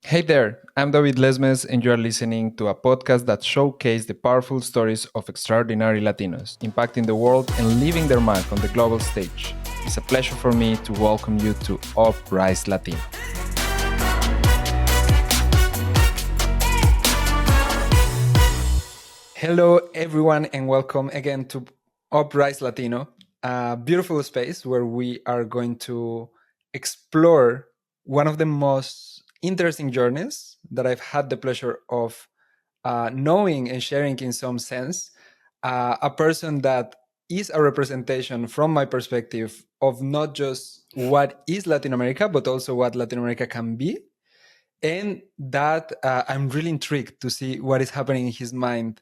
Hey there, I'm David Lesmes, and you are listening to a podcast that showcases the powerful stories of extraordinary Latinos impacting the world and leaving their mark on the global stage. It's a pleasure for me to welcome you to UPRISE Latino. Hello, everyone, and welcome again to UPRISE Latino, a beautiful space where we are going to explore one of the most interesting journeys that I've had the pleasure of knowing and sharing in some sense. A person that is a representation from my perspective of not just what is Latin America, but also what Latin America can be. And that I'm really intrigued to see what is happening in his mind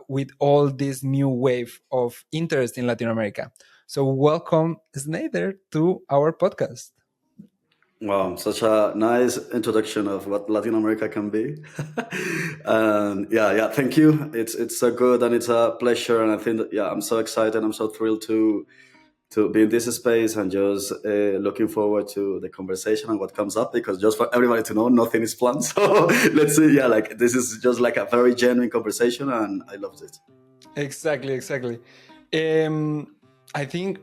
with all this new wave of interest in Latin America. So, welcome, Sneider, to our podcast. Wow, such a nice introduction of what Latin America can be. And yeah, thank you. It's so good and it's a pleasure. And I think that I'm so excited. I'm so thrilled to be in this space and just looking forward to the conversation and what comes up. Because just for everybody to know, nothing is planned. So let's see. Yeah, like this is just like a very genuine conversation, and I loved it. Exactly. I think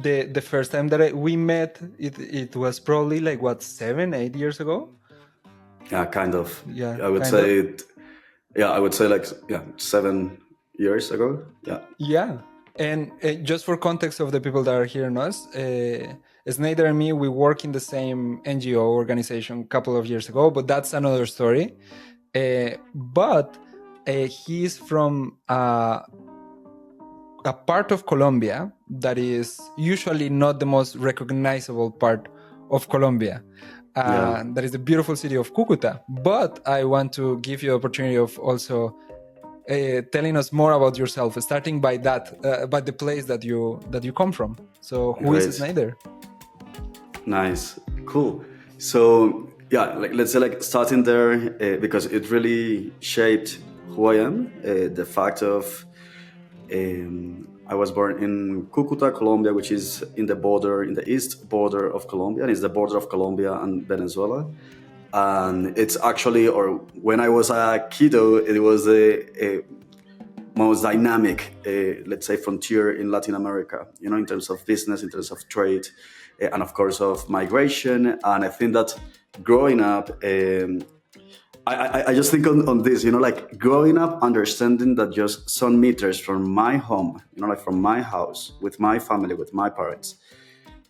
the first time that we met, it was probably like what 7, 8 years ago. Yeah, kind of. Yeah, I would kind of. say. I would say like 7 years ago. Yeah. Yeah, and just for context of the people that are hearing us, Sneider and me, we work in the same NGO organization a couple of years ago, but that's another story. But he's from a part of Colombia that is usually not the most recognizable part of Colombia. Yeah. That is the beautiful city of Cucuta. But I want to give you the opportunity of also telling us more about yourself, starting by that, by the place that you come from. So, who is Great. Sneider? Nice. Cool. So yeah, like let's say like starting there because it really shaped who I am. The fact of I was born in Cucuta, Colombia, which is in the border, in the east border of Colombia, and it's the border of Colombia and Venezuela. And it's actually, or when I was a kiddo, it was a most dynamic, let's say, frontier in Latin America, in terms of business, in terms of trade, and of course of migration. And I think that growing up, I just think on this, like growing up, understanding that just some meters from my home, like from my house, with my family, with my parents,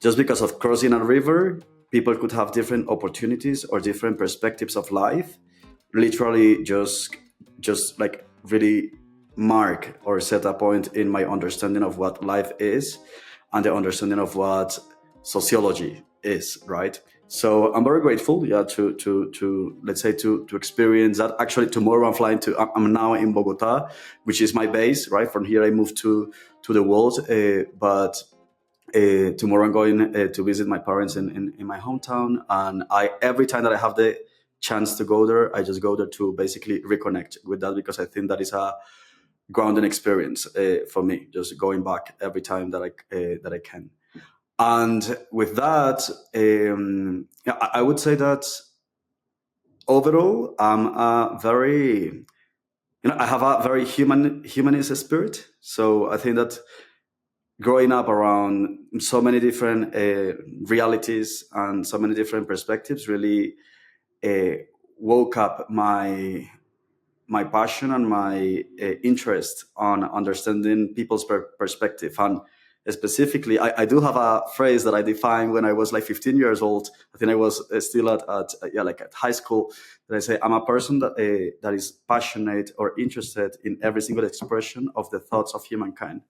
just because of crossing a river, people could have different opportunities or different perspectives of life. Literally, just like really mark or set a point in my understanding of what life is and the understanding of what sociology is, right? So I'm very grateful, to let's say to experience that. Actually, tomorrow I'm flying to. I'm now in Bogota, which is my base, right? From here I moved to the world, but tomorrow I'm going to visit my parents in my hometown, and I every time that I have the chance to go there, I just go there to basically reconnect with that because I think that is a grounding experience for me. Just going back every time that I can. And with that, I would say that overall, I'm a very, I have a very humanist spirit. So I think that growing up around so many different realities and so many different perspectives really uh, woke up my passion and my interest on understanding people's perspective. And specifically, I do have a phrase that I defined when I was like 15 years old. I think I was still like at high school. That I say I'm a person that is passionate or interested in every single expression of the thoughts of humankind.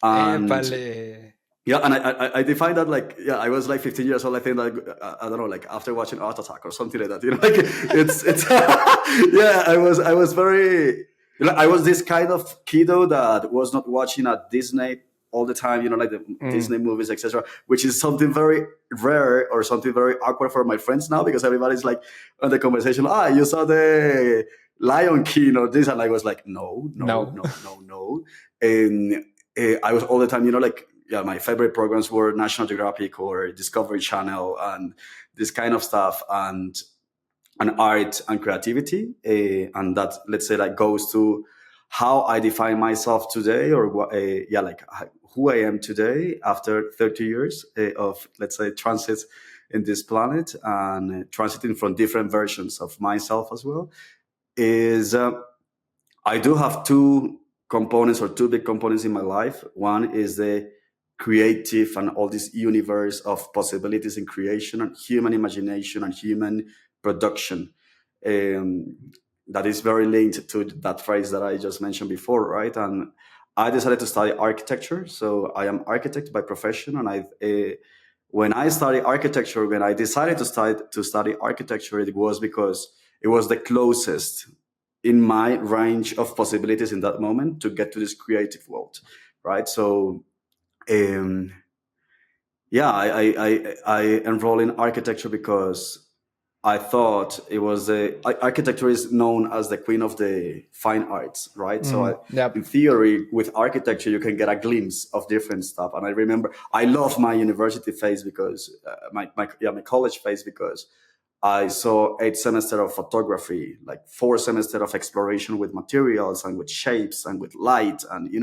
And Épale. yeah, and I defined that like I was like 15 years old. I think that I don't know, like after watching Art Attack or something like that. Like it's yeah. I was very I was this kind of kiddo that was not watching at Disney all the time. Like the Disney movies, etc. Which is something very rare or something very awkward for my friends now because everybody's like on the conversation. You saw the Lion King or this, and I was like, no, no, No. no, no, no. And I was all the time, like my favorite programs were National Geographic or Discovery Channel and this kind of stuff. And and art and creativity, and that, let's say, like goes to how I define myself today, or like who I am today after 30 years of, let's say, transit in this planet, and transiting from different versions of myself as well. Is I do have two components, or two big components in my life. One is the creative and all this universe of possibilities in creation and human imagination and human production. Um, that is very linked to that phrase that I just mentioned before, right? And I decided to study architecture. So I am architect by profession, and when I studied architecture, when I decided to study architecture, it was because it was the closest in my range of possibilities in that moment to get to this creative world, right? So um, yeah, I enrolled in architecture because I thought it was architecture is known as the queen of the fine arts, right? So Yep. in theory, with architecture, you can get a glimpse of different stuff. And I remember I love my university phase because my college phase, because I saw 8 semesters of photography, like 4 semesters of exploration with materials and with shapes and with light. And,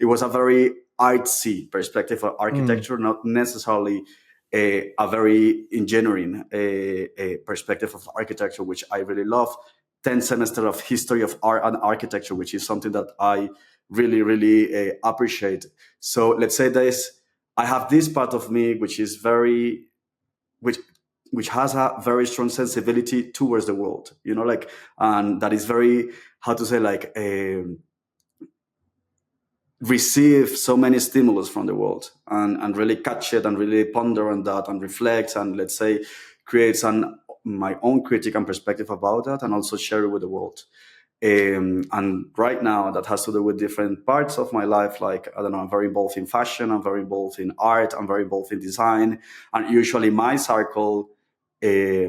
it was a very artsy perspective of architecture, not necessarily a very engineering a perspective of architecture, which I really love. 10 semesters of history of art and architecture, which is something that I really, really appreciate. So let's say I have this part of me, which is which which has a very strong sensibility towards the world, like, and that is very, how to say, like, receive so many stimulus from the world, and really catch it and really ponder on that and reflect, and, let's say, creates my own critique and perspective about that, and also share it with the world. And right now that has to do with different parts of my life. Like, I don't know, I'm very involved in fashion, I'm very involved in art, I'm very involved in design. And usually my circle, uh,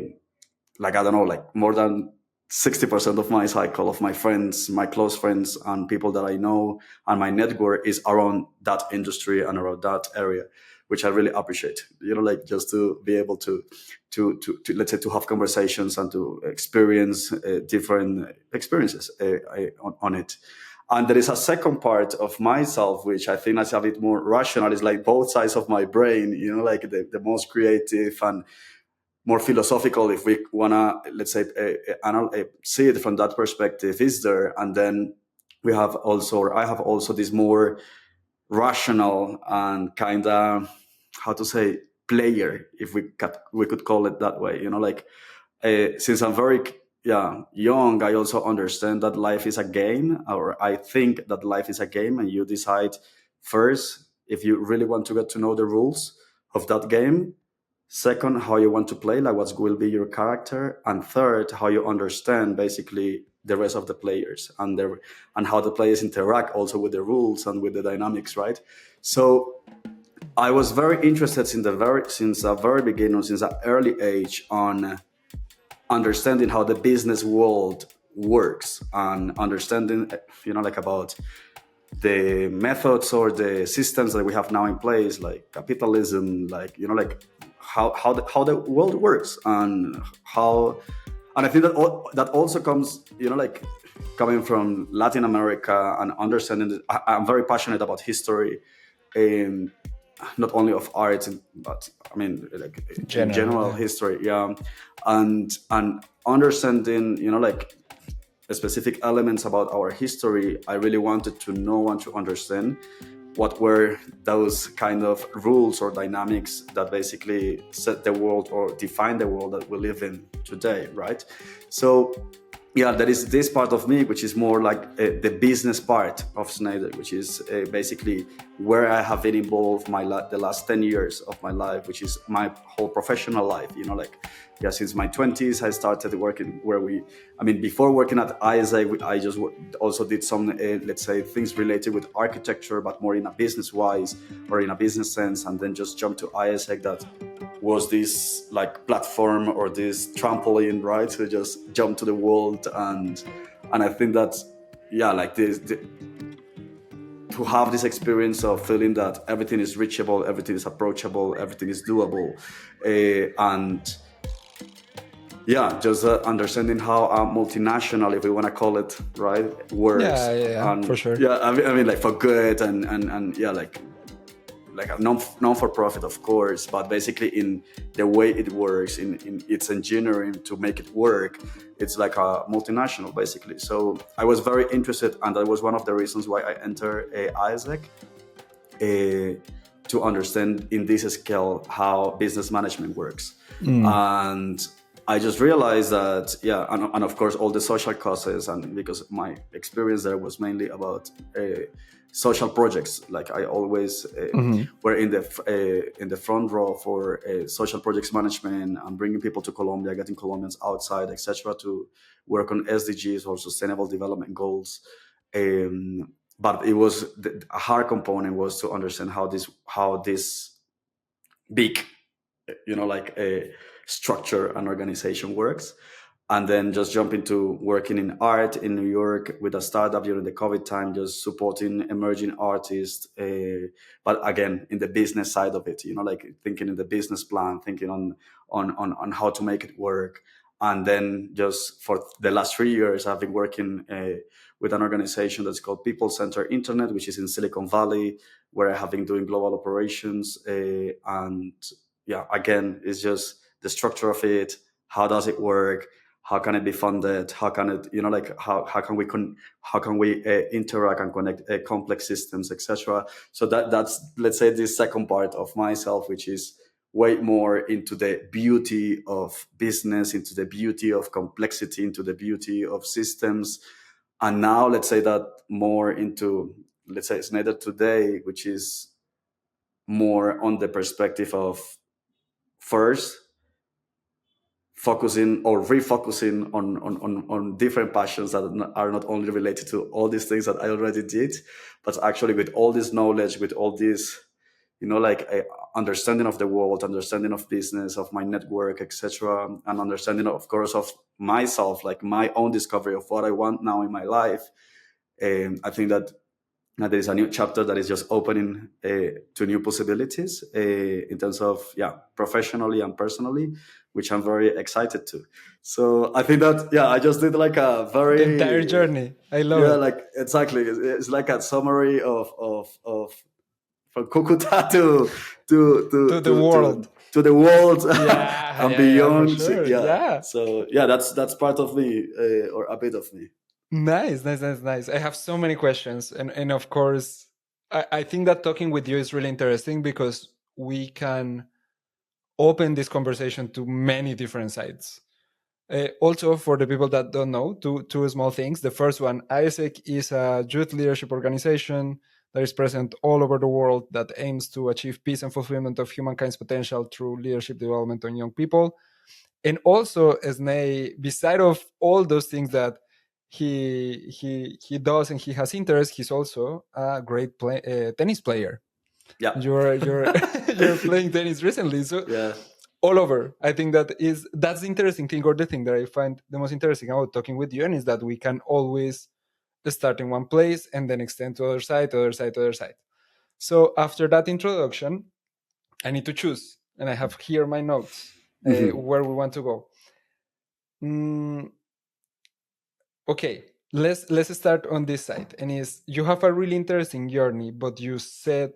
like, I don't know, like more than 60% of my cycle of my friends, my close friends, and people that I know, and my network is around that industry and around that area, which I really appreciate. Like, just to be able to let's say, to have conversations and to experience different experiences on it. And there is a second part of myself, which I think is a bit more rational. It's like both sides of my brain, like the most creative and more philosophical, if we wanna, let's say, see it from that perspective, is there. And then I have also this more rational and kind of, how to say, player, if we could call it that way. Like, since I'm very, young, I also understand that life is a game, or I think that life is a game, and you decide first if you really want to get to know the rules of that game. Second, how you want to play, like what will be your character. And third, how you understand basically the rest of the players, and how the players interact also with the rules and with the dynamics, right? So I was very interested since the very beginning, since an early age, on understanding how the business world works, and understanding, like, about the methods or the systems that we have now in place, like capitalism, like, like how the world works, and I think that that also comes, like, coming from Latin America, and understanding that I'm very passionate about history, um, not only of art, but I mean, like, in General, general yeah. history, yeah. And understanding, like, specific elements about our history, I really wanted to know and to understand what were those kind of rules or dynamics that basically set the world or define the world that we live in today, right? So yeah, there is this part of me which is more like the business part of Sneider, which is basically where I have been involved the last 10 years of my life, which is my whole professional life. Like, yeah, since my 20s, I started working before working at ISA, I just also did some, let's say, things related with architecture, but more in a business wise or in a business sense, and then just jumped to ISA. That was this, like, platform or this trampoline, right, to just jump to the world. And I think that, yeah, like to have this experience of feeling that everything is reachable, everything is approachable, everything is doable, and yeah, just understanding how a multinational, if we want to call it right, works. Yeah, for And sure. yeah, I mean like for good and yeah, like a non for profit, of course, but basically in the way it works, in its engineering to make it work, it's like a multinational basically. So I was very interested, and that was one of the reasons why I entered ISEC, to understand in this scale how business management works. And I just realized that, yeah, and of course all the social causes, and because my experience there was mainly about social projects. Like I always were in the front row for social projects management and bringing people to Colombia, getting Colombians outside, etc., to work on SDGs or sustainable development goals. But it was a hard component was to understand how this big, like a structure and organization works. And then just jump into working in art in New York with a startup during the COVID time, just supporting emerging artists. But again, in the business side of it, like thinking in the business plan, thinking on how to make it work. And then just for the last 3 years, I've been working with an organization that's called People Center Internet, which is in Silicon Valley, where I have been doing global operations. And yeah, again, it's just the structure of it. How does it work? How can it be funded? How can it, like how can we interact and connect complex systems, etc. So that's, let's say, the second part of myself, which is way more into the beauty of business, into the beauty of complexity, into the beauty of systems. And now let's say that more into, let's say, Sneider today, which is more on the perspective of first focusing or refocusing on different passions that are not only related to all these things that I already did, but actually with all this knowledge, with all this, like a understanding of the world, understanding of business, of my network, etc., and understanding, of course, of myself, like my own discovery of what I want now in my life. And I think that now there is a new chapter that is just opening to new possibilities in terms of, yeah, professionally and personally, which I'm very excited to. So I think that, yeah, I just did like a The entire very, journey. I love yeah, it. like exactly. It's like a summary of from Cucuta To the world. to the world Yeah, and yeah, for beyond. sure. Yeah. Yeah. So yeah, that's part of me, or a bit of me. Nice. I have so many questions. And of course, I think that talking with you is really interesting because we can open this conversation to many different sides. Also, for the people that don't know, two small things. The first one, ISEC is a youth leadership organization that is present all over the world that aims to achieve peace and fulfillment of humankind's potential through leadership development on young people. And also, Snei, beside of all those things that he does and he has interest, he's also a great tennis player. Yeah. You're you're playing tennis recently, so Yeah. all over. I think that's the interesting thing, or the thing that I find the most interesting about talking with you, and is that we can always start in one place and then extend to other side, other side, other side. So after that introduction, I need to choose, and I have here my notes where we want to go. Mm, okay, let's start on this side, and is you have a really interesting journey, but you said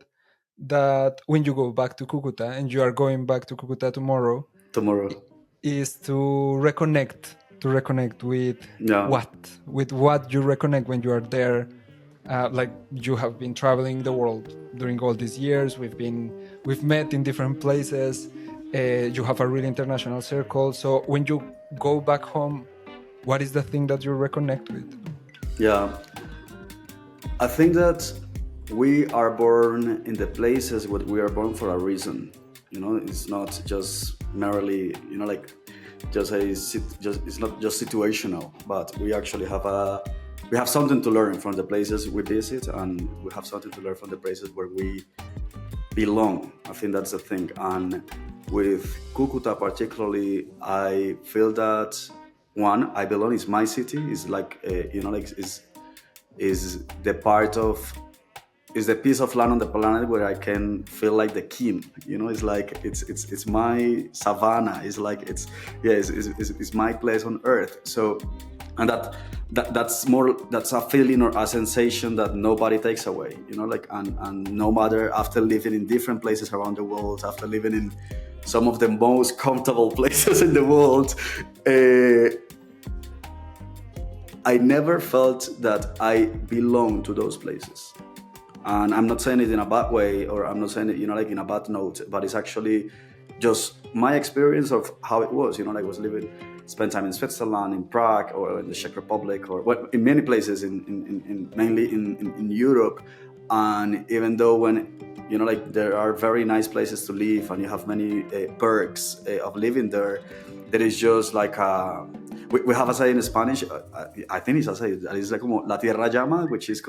that when you go back to Cucuta, and you are going back to Cucuta tomorrow, Tomorrow. is to reconnect with Yeah. what you reconnect when you are there. Like, you have been traveling the world during all these years. We've met in different places. You have a really international circle. So when you go back home, what is the thing that you reconnect with? Yeah. I think that we are born in the places where we are born for a reason. It's not just merely, like just it's not just situational, but we actually we have something to learn from the places we visit, and we have something to learn from the places where we belong. I think that's the thing. And with Cucuta particularly, I feel that, one, I belong. It's my city. It's like like is the part of is the piece of land on the planet where I can feel like the king. It's like it's my savannah. It's like it's my place on earth. So, and that's a feeling or a sensation that nobody takes away. Like, and no matter, after living in different places around the world, after living in some of the most comfortable places in the world, I never felt that I belong to those places. And I'm not saying it in a bad way, or I'm not saying it, like in a bad note, but it's actually just my experience of how it was. Like, I was spent time in Switzerland, in Prague, or in the Czech Republic, or in many places, mainly in Europe. And even though when, like, there are very nice places to live and you have many perks of living there, there is just like we have a saying in Spanish, I think it's a saying, that is like como la tierra llama, which is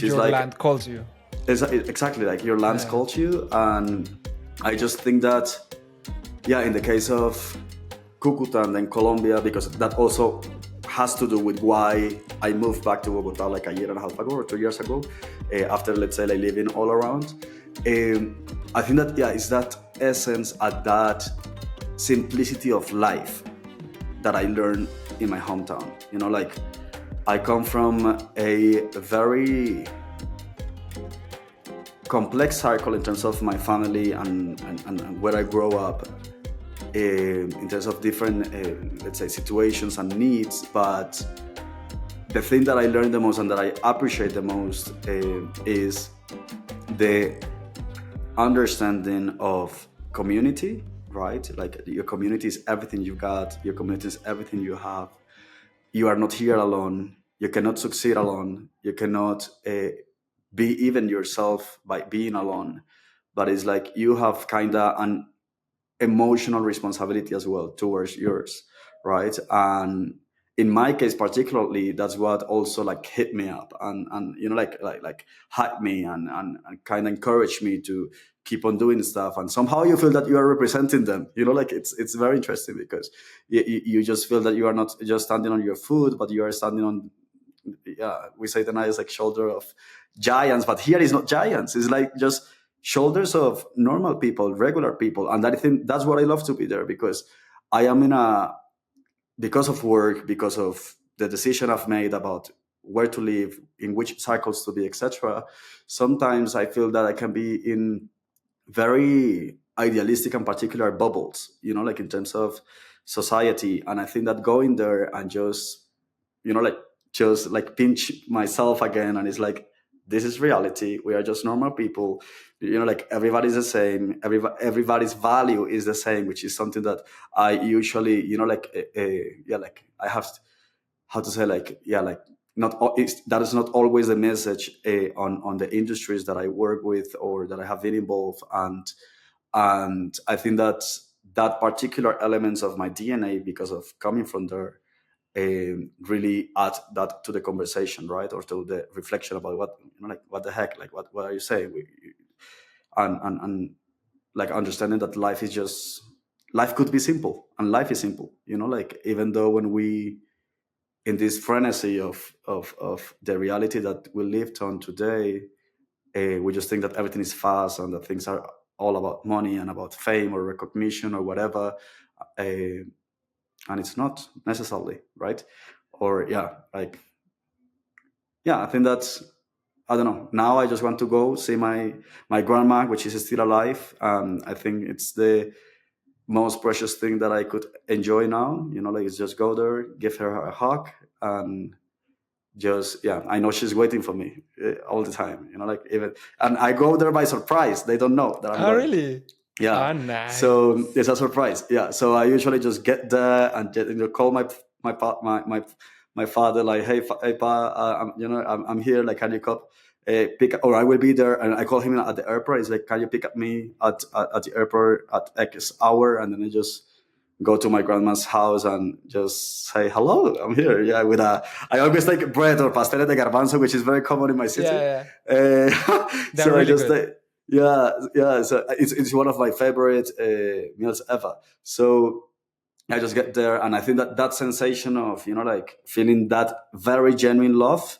Your like, land calls you. exactly, like your land calls you. And I just think that, yeah, in the case of Cucuta and then Colombia, because that also has to do with why I moved back to Bogota like a year and a half ago or 2 years ago, after, let's say, like living all around. I think that, yeah, it's that essence at that simplicity of life that I learned in my hometown. Like, I come from a very complex circle in terms of my family and where I grow up, in terms of different, let's say, situations and needs. But the thing that I learned the most and that I appreciate the most is the understanding of community, right? Like, your community is everything you've got, your community is everything you have. You are not here alone. You cannot succeed alone. You cannot be even yourself by being alone. But it's like you have kind of an emotional responsibility as well towards yours, right? And in my case particularly, that's what also like hit me up and like hyped me and kind of encouraged me to keep on doing stuff. And somehow you feel that you are representing them. Like, it's very interesting, because you just feel that you are not just standing on your foot, but you are standing on, yeah, we say the nice, like, shoulder of giants. But here is not giants, it's like just shoulders of normal people, regular people. And I think that's what I love to be there, because I am because of work, because of the decision I've made about where to live, in which cycles to be, etc. Sometimes I feel that I can be in very idealistic and particular bubbles, like in terms of society. And I think that going there and like just like pinch myself again, and it's like, this is reality. We are just normal people. Like, everybody's the same. Everybody's value is the same, which is something that I usually, like, yeah, like, I have, how to say, like, yeah, like, that is not always the message on the industries that I work with or that I have been involved. And I think that that particular elements of my DNA, because of coming from there, really add that to the conversation, right? Or to the reflection about what, like, what the heck, like, what are you saying? And like, understanding that life could be simple, and life is simple, like, even though when we, in this frenzy of the reality that we lived on today, we just think that everything is fast and that things are all about money and about fame or recognition or whatever. And it's not necessarily, right? Or, yeah, like, yeah, I think that's, I don't know, now I just want to go see my grandma, which is still alive. I think it's the most precious thing that I could enjoy now. Like, it's just go there, give her a hug, and just, yeah, I know she's waiting for me all the time. Like, even, and I go there by surprise. They don't know that I'm Oh, going. really? Yeah. Oh, nice. So it's a surprise. Yeah. So I usually just get there and call my father, like, hey pa, I'm here. Like, can you come pick up, or I will be there. And I call him at the airport. He's like, can you pick up me at the airport at X hour? And then I just go to my grandma's house and just say hello. I'm here. Yeah, I always take bread or pastel de garbanzo, which is very common in my city. Yeah. So really I just good. yeah. So it's one of my favorite meals ever. So I just get there, and I think that sensation of, like, feeling that very genuine love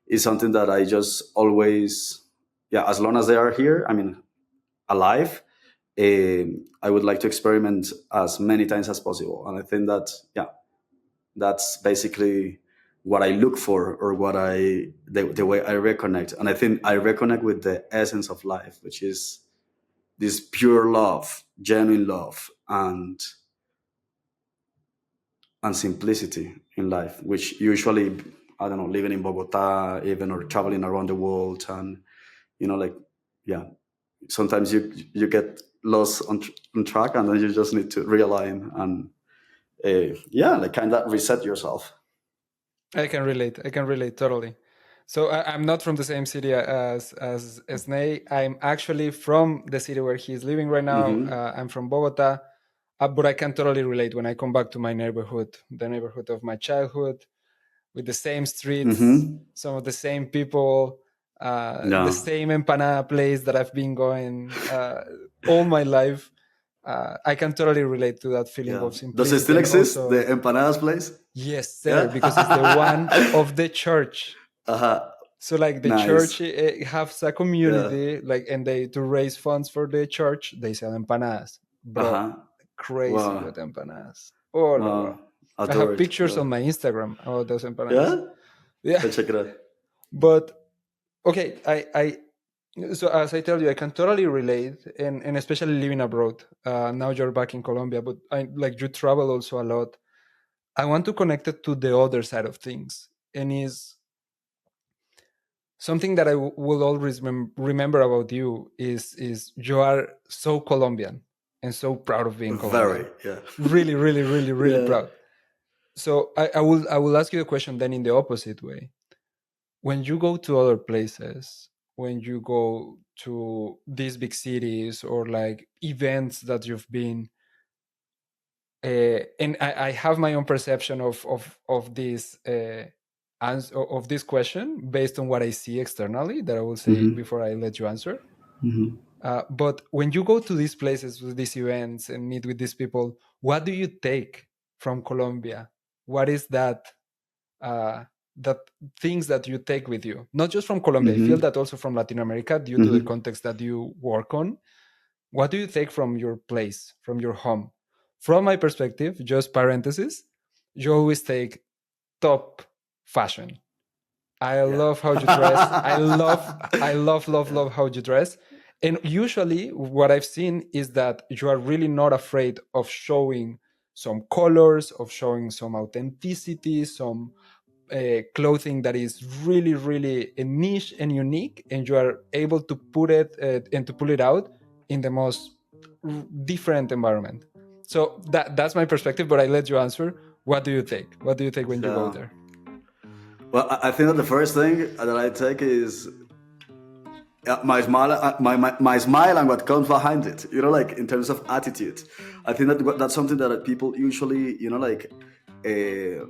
is something that I just always yeah, as long as they are here, I mean, alive, I would like to experiment as many times as possible. And I think that, yeah, that's basically what I look for, or what the way I reconnect. And I think I reconnect with the essence of life, which is this pure love, genuine love, and simplicity in life, which usually, I don't know, living in Bogota, even, or traveling around the world, and like, yeah, sometimes you get lost on track, and then you just need to realign and yeah, like kind of reset yourself. I can relate. I can relate totally. So I'm not from the same city as Snei. I'm actually from the city where he's living right now. Mm-hmm. I'm from Bogota, but I can totally relate when I come back to my neighborhood, the neighborhood of my childhood, with the same streets, Mm-hmm. some of the same people, the Yeah. same empanada place that I've been going all my life. I can totally relate to that feeling Yeah. of Does it simplicity, still and exist, the also, empanadas place? yes, sir, Yeah. because it's the one of the church. Uh-huh. So like the Nice. church has a Yeah. community, like, and they, to raise funds for the church, they sell empanadas, bro. Uh-huh. Crazy Wow. good empanadas. Oh no, bro. Wow. I have Adore it. pictures Yeah. on my Instagram about those empanadas. Yeah. Yeah. I'll check it out. But okay, so as I tell you, I can totally relate, and especially living abroad. Now you're back in Colombia, but I like, you travel also a lot. I want to connect it to the other side of things, and is something that I will always remember about you is you are so Colombian and so proud of being Very. Colombian. Yeah. Really, really, really, really Yeah. proud. So I will ask you a question then in the opposite way. When you go to other places, when you go to these big cities or like events that you've been, and I have my own perception of this answer of this question based on what I see externally, that I will say Mm-hmm. before I let you answer. Mm-hmm. But when you go to these places with these events and meet with these people, what do you take from Colombia? What is uh, that things that you take with you? Not just from Colombia. I feel Mm-hmm. that also from Latin America, due to the Mm-hmm. context that you work on. What do you take from your place, from your home? From my perspective, just parenthesis, you always take top fashion. I Yeah. love how you dress. I love how you dress. And usually, what I've seen is that you are really not afraid of showing some colors, of showing some authenticity, some clothing that is really, really niche and unique, and you are able to put it and to pull it out in the most different environment. So that's my perspective, but I let you answer. What do you take? What do you take when you go Yeah. there? Well, I think that the first thing that I take is my smile, my smile, and what comes behind it. Like in terms of attitude, I think that's something that people usually, like, uh,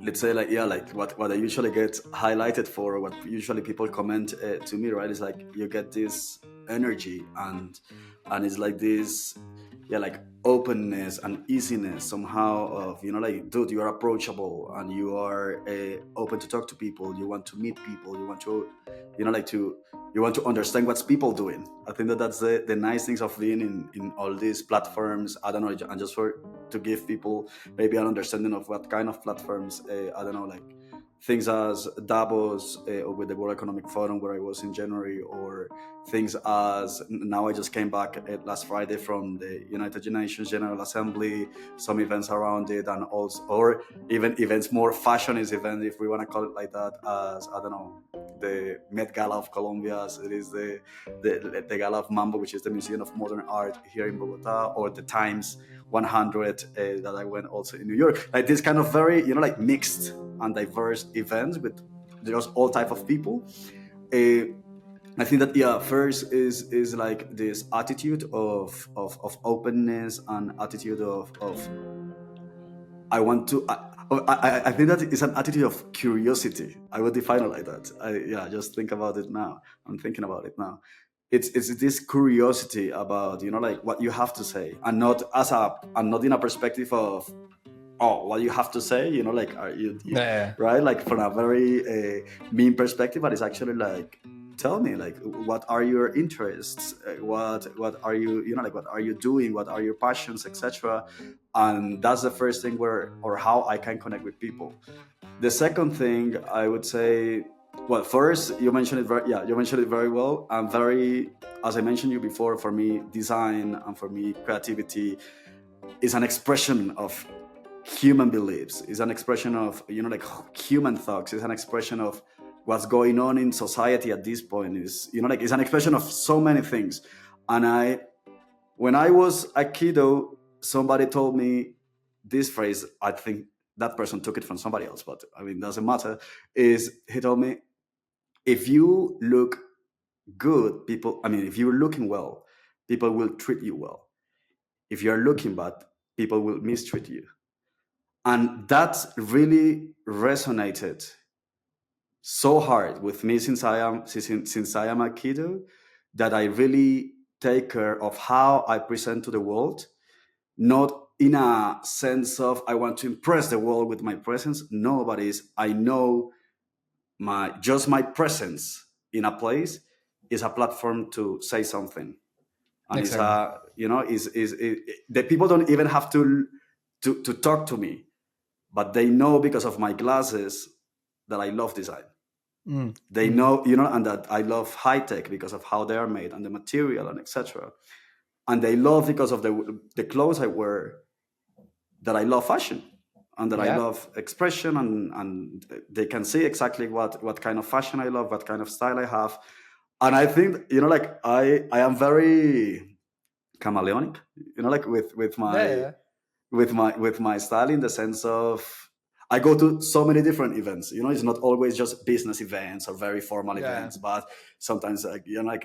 let's say, like, yeah, like what I usually get highlighted for, or what usually people comment to me, right? Is like you get this energy, and it's like this, yeah, like openness and easiness somehow of, like, dude, you are approachable, and you are open to talk to people, you want to meet people, you want to, like, you want to understand what's people doing. I think that that's the nice things of being in all these platforms. I don't know, and just for to give people maybe an understanding of what kind of platforms, I don't know, like things as Davos, with the World Economic Forum where I was in January, or things as now I just came back last Friday from the United Nations General Assembly, some events around it, and also, or even events, more fashionist event, if we want to call it like that, as, I don't know, the Met Gala of Colombia, as it is the Gala of Mambo, which is the Museum of Modern Art here in Bogota, or the Times 100 that I went also in New York. Like this kind of very, like mixed and diverse events with just all type of people. I think that, yeah, first is like this attitude of openness, and attitude of I want to. I think that it's an attitude of curiosity. I would define it like that. Yeah, just think about it now. I'm thinking about it now. It's this curiosity about, like what you have to say, and not in a perspective of, oh, what you have to say, like, are you Yeah. right, like from a very mean perspective, but it's actually like tell me like what are your interests, what are you, like what are you doing, what are your passions, etc. And that's the first thing where or how I can connect with people. The second thing I would say, well, first you mentioned it very, yeah, you mentioned it very well. I'm very, as I mentioned you before, for me, design and for me, creativity is an expression of human beliefs. Is an expression of like human thoughts. Is an expression of what's going on in society at this point. Is like it's an expression of so many things. And when I was a kiddo, somebody told me this phrase. I think that person took it from somebody else, but I mean, doesn't matter. Is he told me, if you look good, people. I mean, if you're looking well, people will treat you well. If you're looking bad, people will mistreat you. And that really resonated so hard with me since I am a kiddo, that I really take care of how I present to the world, not in a sense of I want to impress the world with my presence. Nobody's. I know my presence in a place is a platform to say something, and it's Exactly. a is the people don't even have to talk to me, but they know because of my glasses that I love design. Mm, They mm. know, and that I love high tech because of how they are made and the material and etc. And they love because of the clothes I wear, that I love fashion and that I Yeah. love expression, and they can see exactly what kind of fashion I love, what kind of style I have. And I think, like I am very chameleonic, like with Yeah. my Yeah. style, in the sense of I go to so many different events. It's not always just business events or very formal Yeah. events, but sometimes like like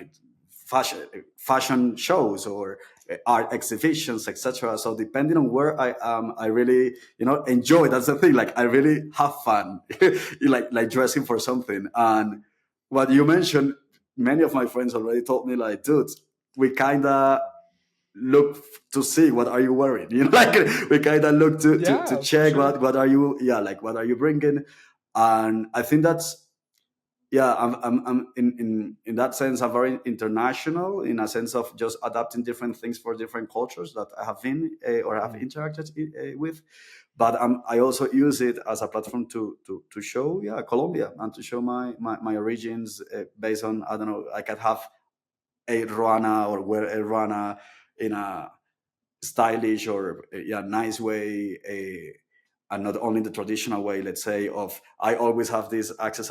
fashion shows or art exhibitions, etc. So depending on where I am, I really enjoy. That's the thing. Like I really have fun, like dressing for something. And what you mentioned, many of my friends already told me, like, dude, we kind of look to see what are you wearing. Like we kind of look to Yeah, for check sure. what are you, yeah, like what are you bringing. And I think that's, yeah, I'm in that sense I'm very international, in a sense of just adapting different things for different cultures that I have been or have Mm. interacted with. But I also use it as a platform to show, yeah, Colombia, and to show my origins, based on, I don't know, I could have a Ruana or wear a Ruana in a stylish or yeah, nice way, and not only the traditional way, let's say, of I always have this access.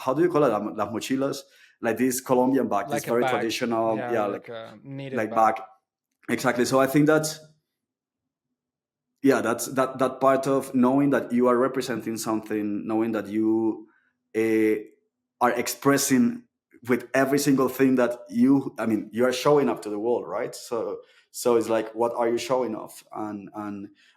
How do you call it? Las mochilas, like this Colombian bag, this Like a very bag. traditional, Yeah, yeah, like a knitted like bag. bag. Exactly. So I think that's, yeah, that's that part of knowing that you are representing something, knowing that you uh, are expressing with every single thing that I mean, you are showing up to the world, right? So it's like, what are you showing off? And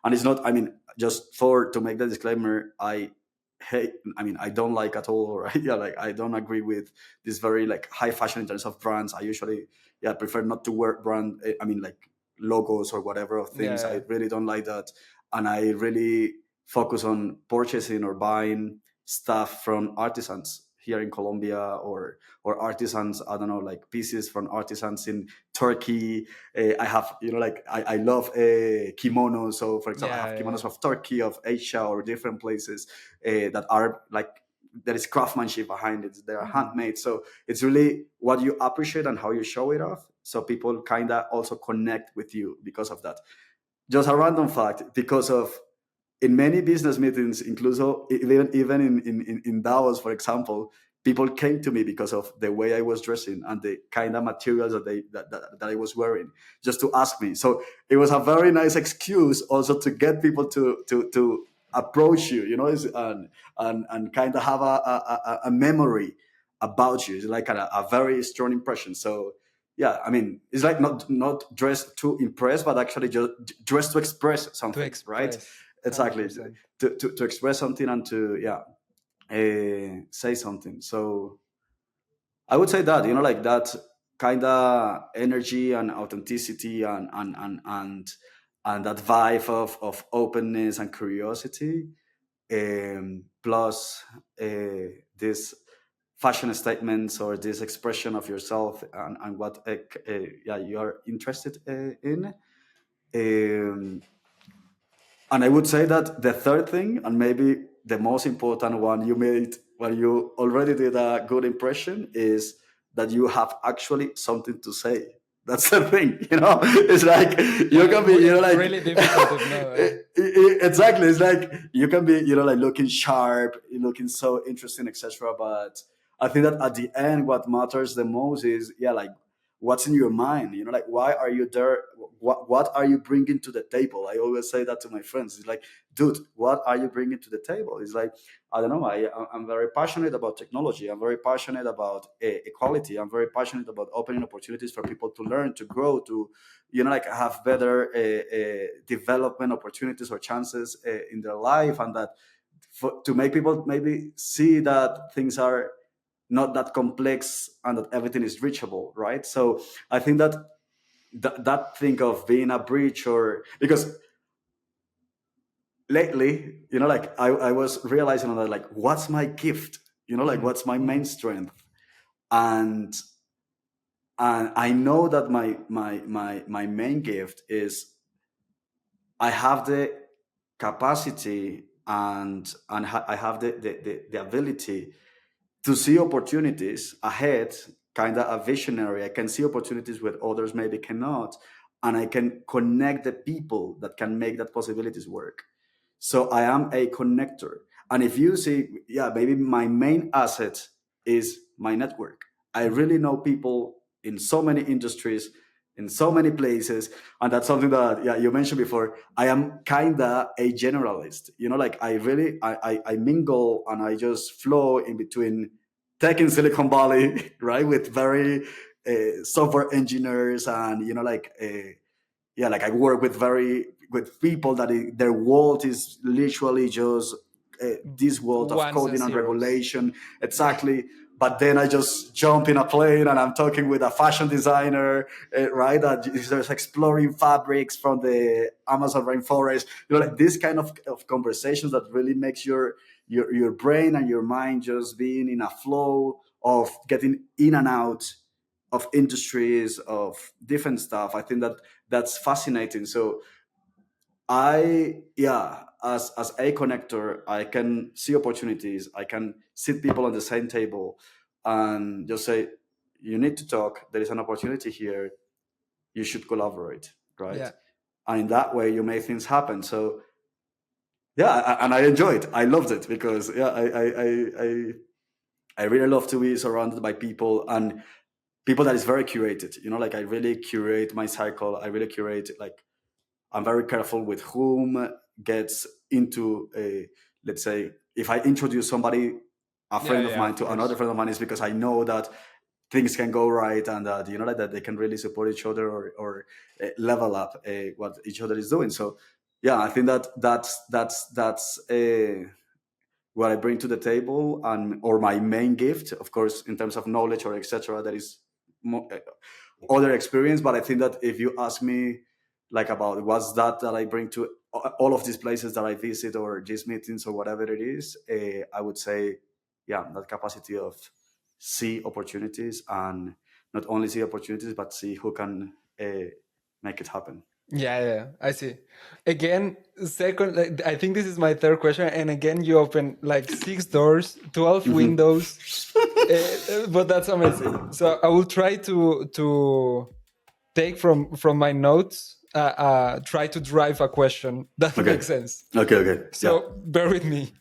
it's not, I mean, just for to make the disclaimer, I hate, I mean, I don't like at all, right? Yeah, like I don't agree with this very like high fashion in terms of brands. I usually, yeah, prefer not to wear brand, I mean, like logos or whatever of Yeah, things. I yeah. really don't like that. And I really focus on purchasing or buying stuff from artisans here in Colombia, or artisans, I don't know, like pieces from artisans in Turkey. I have, like I love kimonos. So for example, I Yeah, have yeah, kimonos yeah. of Turkey, of Asia, or different places that are like, there is craftsmanship behind it. They are Mm. handmade. So it's really what you appreciate and how you show it off. So people kind of also connect with you because of that. Just a random fact, because of, in many business meetings, incluso even in Davos, for example, people came to me because of the way I was dressing and the kind of materials that I was wearing, just to ask me. So it was a very nice excuse also to get people to approach you, and kind of have a memory about you. It's like a very strong impression. So yeah, I mean, it's like not dressed to impress, but actually just dressed to express To something, right? express, Exactly, 100%. to express something and to, yeah, say something. So I would say that, like that kind of energy and authenticity, and that vibe of openness and curiosity, plus this fashion statements or this expression of yourself and what yeah, you are interested in. Um, and I would say that the third thing, and maybe the most important one you made when you already did a good impression, is that you have actually something to say. That's the thing, you know. It's like you Yeah, can be, you know, like really difficult if no. exactly. It's like you can be, you know, like looking sharp, looking so interesting, etc. But I think that at the end, what matters the most is, yeah, like what's in your mind, you know, like why are you there, what are you bringing to the table. I always say that to my friends. It's like, dude, what are you bringing to the table? It's like, I don't know, I'm very passionate about technology, I'm very passionate about equality, I'm very passionate about opening opportunities for people to learn, to grow, to, you know, like have better development opportunities or chances in their life, and that to make people maybe see that things are not that complex and that everything is reachable, right? So I think that that thing of being a bridge, or because lately, you know, like I was realizing that, like, what's my gift, you know, like what's my main strength. And and I know that my main gift is I have the capacity and I have the ability to see opportunities ahead, kind of a visionary. I can see opportunities where others maybe cannot, and I can connect the people that can make that possibilities work. So I am a connector. And if you see, yeah, maybe my main asset is my network. I really know people in so many industries, in so many places. And that's something that, yeah, you mentioned before. I am kinda a generalist. You know, like I really I mingle and I just flow in between tech in Silicon Valley, right? With very software engineers, and you know, like yeah, like I work with people that their world is literally just this world of Ones and coding and zeros. regulation, Yeah. exactly. But then I just jump in a plane and I'm talking with a fashion designer, right? That is just exploring fabrics from the Amazon rainforest. You know, like this kind of conversations that really makes your brain and your mind just being in a flow of getting in and out of industries, of different stuff. I think that that's fascinating. So yeah, as a connector, I can see opportunities, I can sit people on the same table and just say, you need to talk, there is an opportunity here, you should collaborate, right? Yeah. And in that way you make things happen. So yeah, and I enjoyed, I loved it, because yeah, I really love to be surrounded by people, and people that is very curated, you know, like I really curate my cycle, I really curate, like I'm very careful with whom gets into a, let's say, if I introduce somebody, a Yeah, friend of yeah, mine, of to another course. friend of mine, is because I know that things can go right, and that, you know, like that they can really support each other, or level up what each other is doing. So yeah, I think that that's what I bring to the table, and or my main gift, of course, in terms of knowledge or etc. That is other experience. But I think that if you ask me, like, about what's that I bring to all of these places that I visit, or these meetings, or whatever it is, I would say, yeah, that capacity of see opportunities, and not only see opportunities, but see who can make it happen. Yeah, yeah, I see. Again, second, like, I think this is my third question, and again, you open like 6 doors, 12 windows, but that's amazing. So I will try to take from my notes, try to drive a question that Okay. makes sense. Okay. Okay. Yeah. So bear with me.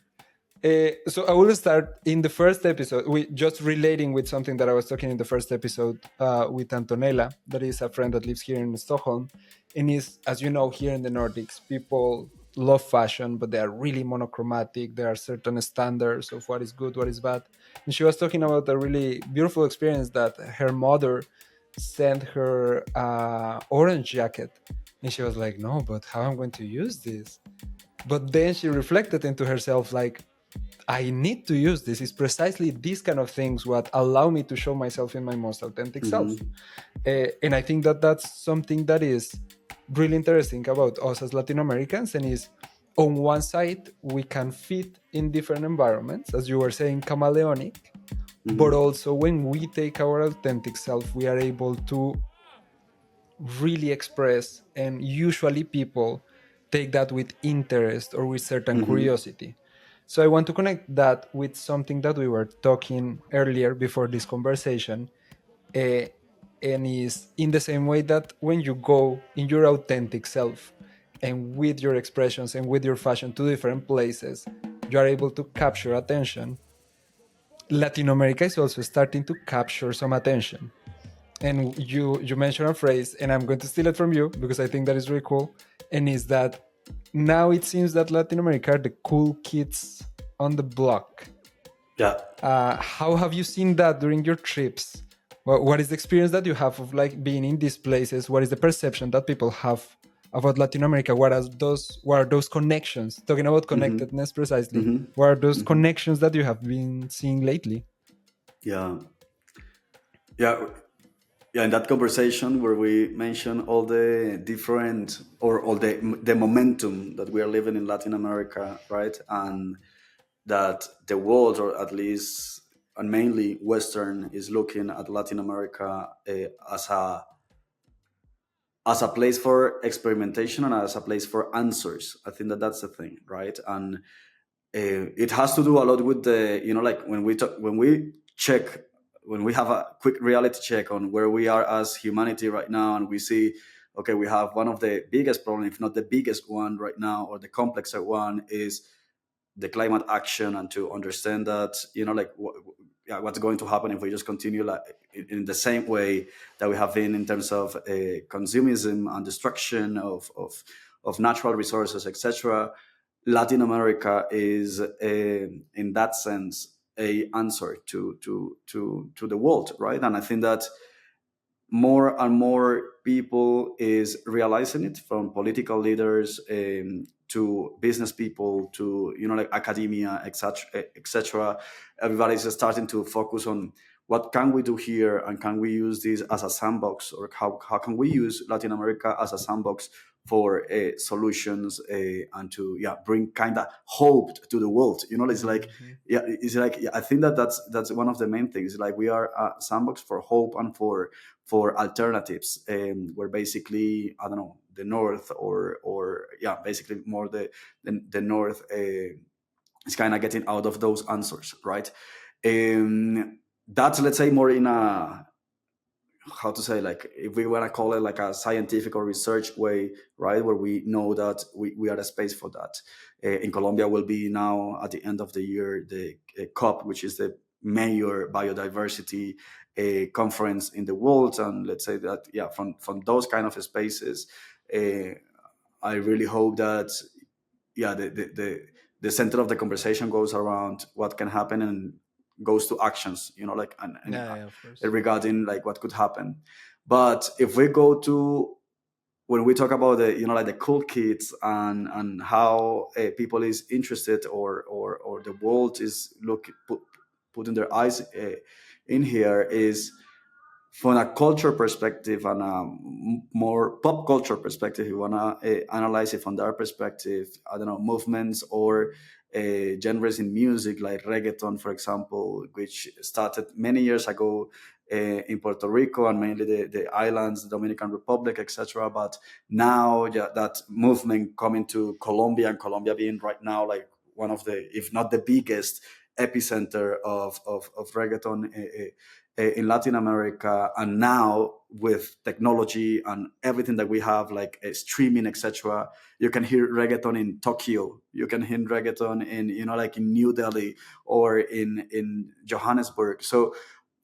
So I will start in the first episode. We just relating with something that I was talking in the first episode with Antonella, that is a friend that lives here in Stockholm, and is, as you know, here in the Nordics, people love fashion, but they are really monochromatic. There are certain standards of what is good, what is bad. And she was talking about a really beautiful experience that her mother sent her orange jacket, and she was like, "No, but how am I going to use this?" But then she reflected into herself, like, I need to use this. It's precisely these kind of things what allow me to show myself in my most authentic self. Hmm. And I think that that's something that is really interesting about us as Latin Americans, and is, on one side, we can fit in different environments, as you were saying, chameleonic, but Hmm. also when we take our authentic self, we are able to really express, and usually people take that with interest or with certain Hmm. curiosity. So I want to connect that with something that we were talking earlier before this conversation, uh, and is in the same way that when you go in your authentic self and with your expressions and with your fashion to different places, you are able to capture attention. Latin America is also starting to capture some attention. And you mentioned a phrase, and I'm going to steal it from you because I think that is really cool. And is that now it seems that Latin America are the cool kids on the block. Yeah. How have you seen that during your trips? What is the experience that you have of like being in these places? What is the perception that people have about Latin America? What are those connections? Talking about Hmm. connectedness precisely, Hmm. what are those Hmm. connections that you have been seeing lately? Yeah. Yeah. Yeah, in that conversation where we mentioned all the different or all the momentum that we are living in Latin America, right? And that the world, or at least and mainly Western, is looking at Latin America as a place for experimentation and as a place for answers. I think that that's the thing, right? And it has to do a lot with the, like when we talk, when we have a quick reality check on where we are as humanity right now, and we see, okay, we have one of the biggest problems, if not the biggest one right now, or the complexer one, is the climate action, and to understand that, like yeah, what's going to happen if we just continue like in the same way that we have been in terms of consumerism and destruction of natural resources, etc. Latin America is in that sense a answer to the world, right? And I think that more and more people is realizing it, from political leaders to business people to, like academia, etc., etc. Everybody's starting to focus on what can we do here, and can we use this as a sandbox, or how can we use Latin America as a sandbox for solutions, and to, yeah, bring kind of hope to the world. It's like, Mhm. yeah, it's like, yeah, I think that that's one of the main things. Like, we are a sandbox for hope and for alternatives, where basically, I don't know, the north, or yeah, basically more the north is kind of getting out of those answers, right? That's, let's say, more in a, how to say, like, if we want to call it like a scientific or research way, right, where we know that we are a space for that. In Colombia will be now at the end of the year the COP, which is the major biodiversity conference in the world. And let's say that, yeah, from those kind of spaces, uh, I really hope that, yeah, the center of the conversation goes around what can happen, and goes to actions, like, and Yeah, yeah, of course. regarding like what could happen. But if we go to, when we talk about the, like the cool kids, and how people is interested, or the world is putting their eyes in here, is from a culture perspective, and a more pop culture perspective. You want to analyze it from that perspective. I don't know, movements or genres in music, like reggaeton, for example, which started many years ago in Puerto Rico, and mainly the islands, the Dominican Republic, etc. But now, yeah, that movement coming to Colombia, and Colombia being right now like one of the, if not the biggest epicenter of reggaeton in Latin America. And now, with technology and everything that we have, like streaming, etc., you can hear reggaeton in Tokyo, you can hear reggaeton in, like in New Delhi, or in Johannesburg. So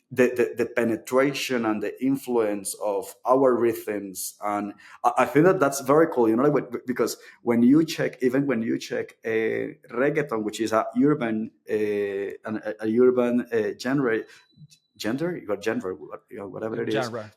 the penetration and the influence of our rhythms, and I think that that's very cool, because when you check, even when you check reggaeton, which is a urban an urban genre, gender, you got gender, whatever it is. Genre.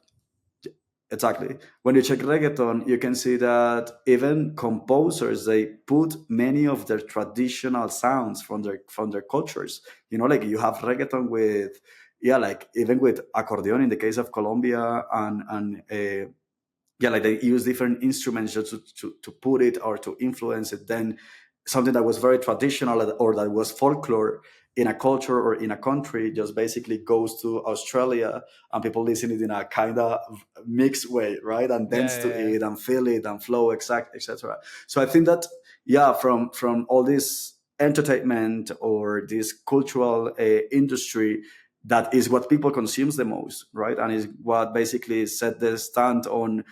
Exactly. When you check reggaeton, you can see that even composers, they put many of their traditional sounds from their cultures. Like, you have reggaeton with, yeah, like even with accordion in the case of Colombia, and yeah, like they use different instruments just to put it, or to influence it. Then something that was very traditional or that was folklore in a culture or in a country just basically goes to Australia and people listen it in a kind of mixed way, right? And Yeah, dance to yeah, it and feel it and flow, exact, etc. So I think that, yeah, from all this entertainment or this cultural industry, that is what people consumes the most, right? And is what basically set the stand on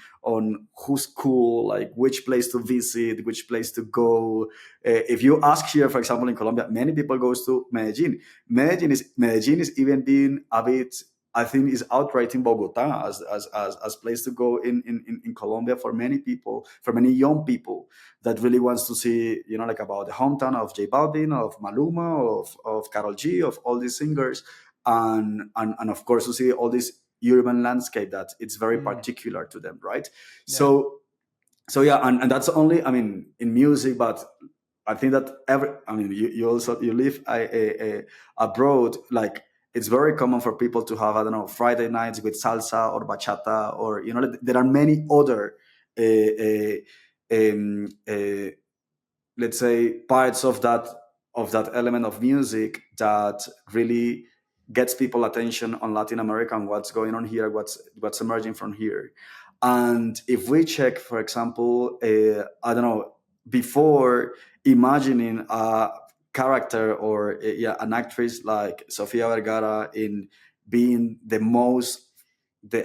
who's cool, like which place to visit, which place to go. If you ask here, for example, in Colombia, many people goes to Medellin. Medellin is even being a bit, I think, is outrighting Bogota as place to go in Colombia for many people, for many young people that really wants to see, like about the hometown of J Balvin, of Maluma, of Karol G, of all these singers, and of course to see all this urban landscape that it's very particular to them, right? yeah, So yeah, and that's only, I mean, in music, but I think that I mean, you also you live abroad, like it's very common for people to have, I don't know, Friday nights with salsa or bachata, or there are many other uh, uh, let's say parts of that element of music that really gets people attention on Latin America and what's going on here, what's emerging from here. And if we check, for example, I don't know, before imagining a character or yeah, an actress like Sofia Vergara in being the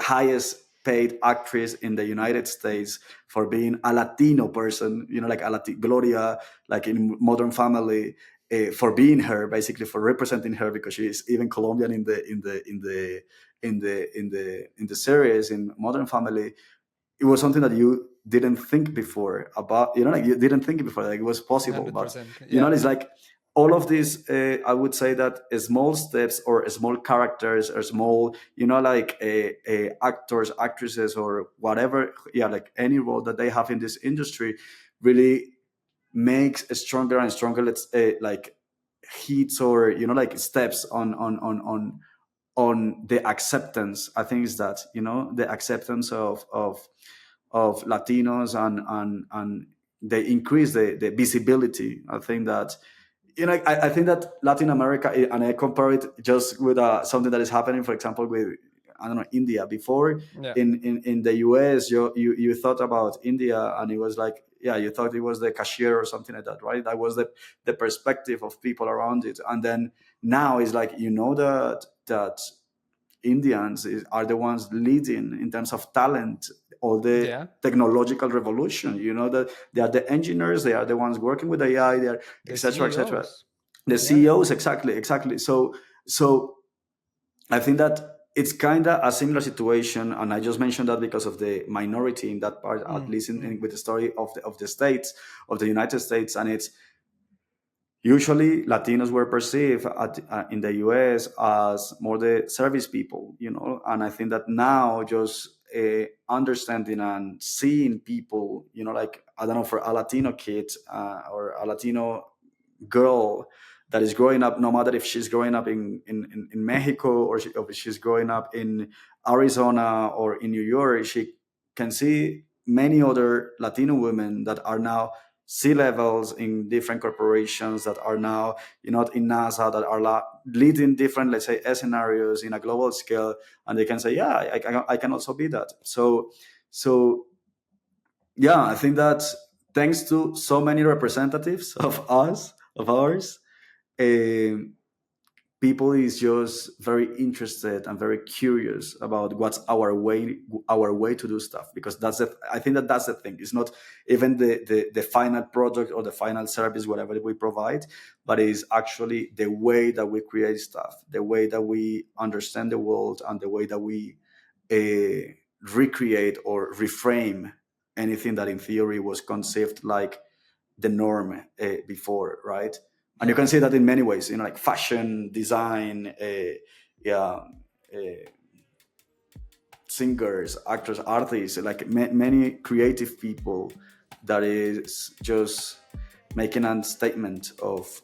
highest paid actress in the United States for being a Latino person, like Gloria, like in Modern Family, for being her, basically for representing her, because she is even Colombian in the series in Modern Family. It was something that you didn't think before about, like you didn't think before, like it was possible. But 100%. Yeah, it's like all of these, I would say that small steps or small characters or small, like actors, actresses, or whatever, yeah, like any role that they have in this industry really makes a stronger and stronger, let's like hits, or like steps on the acceptance. I think is that, the acceptance of Latinos, and they increase the visibility. I think that, I think that Latin America, and I compare it just with something that is happening, for example, with, I don't know, India. Before, yeah, in the US, you thought about India, and it was like, yeah, you thought it was the cashier or something like that, right? That was the perspective of people around it. And then now it's like, that Indians are the ones leading in terms of talent, all the yeah. technological revolution. That they are the engineers, they are the ones working with AI, they are, The etc., etc. CEOs. The Yeah, CEOs, exactly, exactly. So I think that it's kind of a similar situation, and I just mentioned that because of the minority in that part, at least with the story of the states, of the United States. And it's usually Latinos were perceived in the US as more the service people, and I think that now just understanding and seeing people, like, I don't know, for a Latino kid, or a Latino girl that is growing up, no matter if she's growing up in Mexico, or if she's growing up in Arizona or in New York, she can see many other Latino women that are now C-levels in different corporations, that are now, in NASA, that are leading different, let's say, scenarios in a global scale, and they can say, yeah, I can also be that. So yeah, I think that thanks to so many representatives of ours, um, people is just very interested and very curious about what's our way to do stuff, because I think that's the thing. It's not even the final product or the final service, whatever we provide, but it's actually the way that we create stuff, the way that we understand the world, and the way that we recreate or reframe anything that in theory was conceived like the norm before, right? And you yeah, can see that in many ways, like fashion, design, yeah, uh, singers, actors, artists, like many creative people that is just making a statement of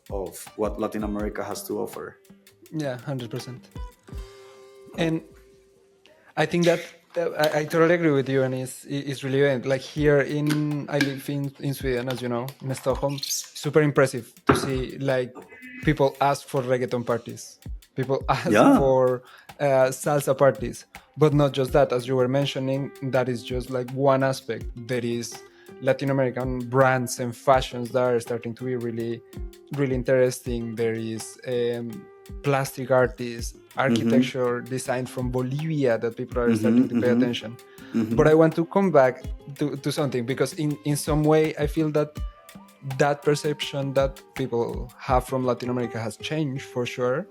what Latin America has to offer. yeah. 100%. And I think that I totally agree with you, and it's relevant. Like here I live in Sweden, as you know, in Stockholm. Super impressive to see like people ask for reggaeton parties, people ask Yeah. for salsa parties, but not just that. As you were mentioning, that is just like one aspect. There is Latin American brands and fashions that are starting to be really, really interesting. There is plastic artists, Mm-hmm. architecture designed from Bolivia that people are Mm-hmm. starting to pay Mm-hmm. attention. But Mm-hmm. I want to come back to something because in some way I feel that that perception that people have from Latin America has changed for sure.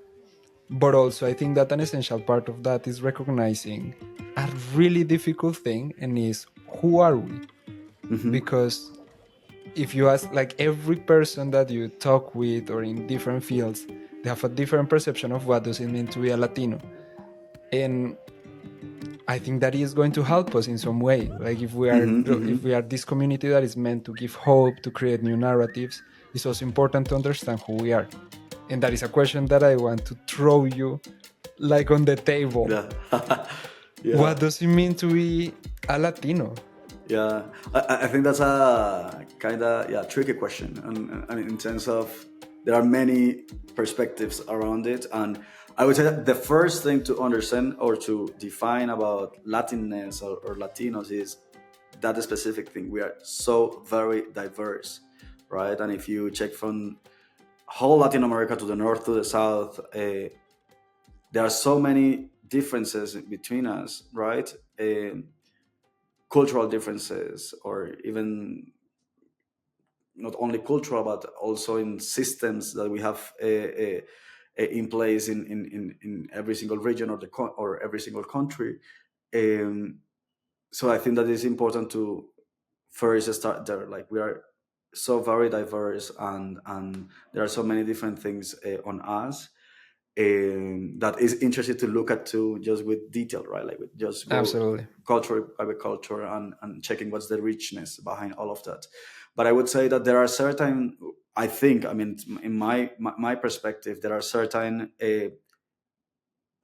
But also I think that an essential part of that is recognizing a really difficult thing, and is who are we? Mm-hmm. Because if you ask like every person that you talk with or in different fields, they have a different perception of what does it mean to be a Latino. And I think that is going to help us in some way. Like Mm-hmm. if Mm-hmm. we are this community that is meant to give hope, to create new narratives, it's also important to understand who we are. And that is a question that I want to throw you like on the table. Yeah. What Yeah. does it mean to be a Latino? Yeah, I think that's a kind of tricky question, and in terms of there are many perspectives around it, and I would say that the first thing to understand or to define about Latinness or Latinos is that specific thing. We are so very diverse, right? And if you check from whole Latin America to the north to the south, there are so many differences between us, right? Cultural differences, or even not only cultural but also in systems that we have in place in every single region or or every single country. um, so I think that it's important to first start there. Like, we are so very diverse, and there are so many different things on us, that is interesting to look at too, just with detail, right? Like, with just go Absolutely. culture by culture, and checking what's the richness behind all of that. But I would say that there are certain, I think, I mean, in my perspective, there are certain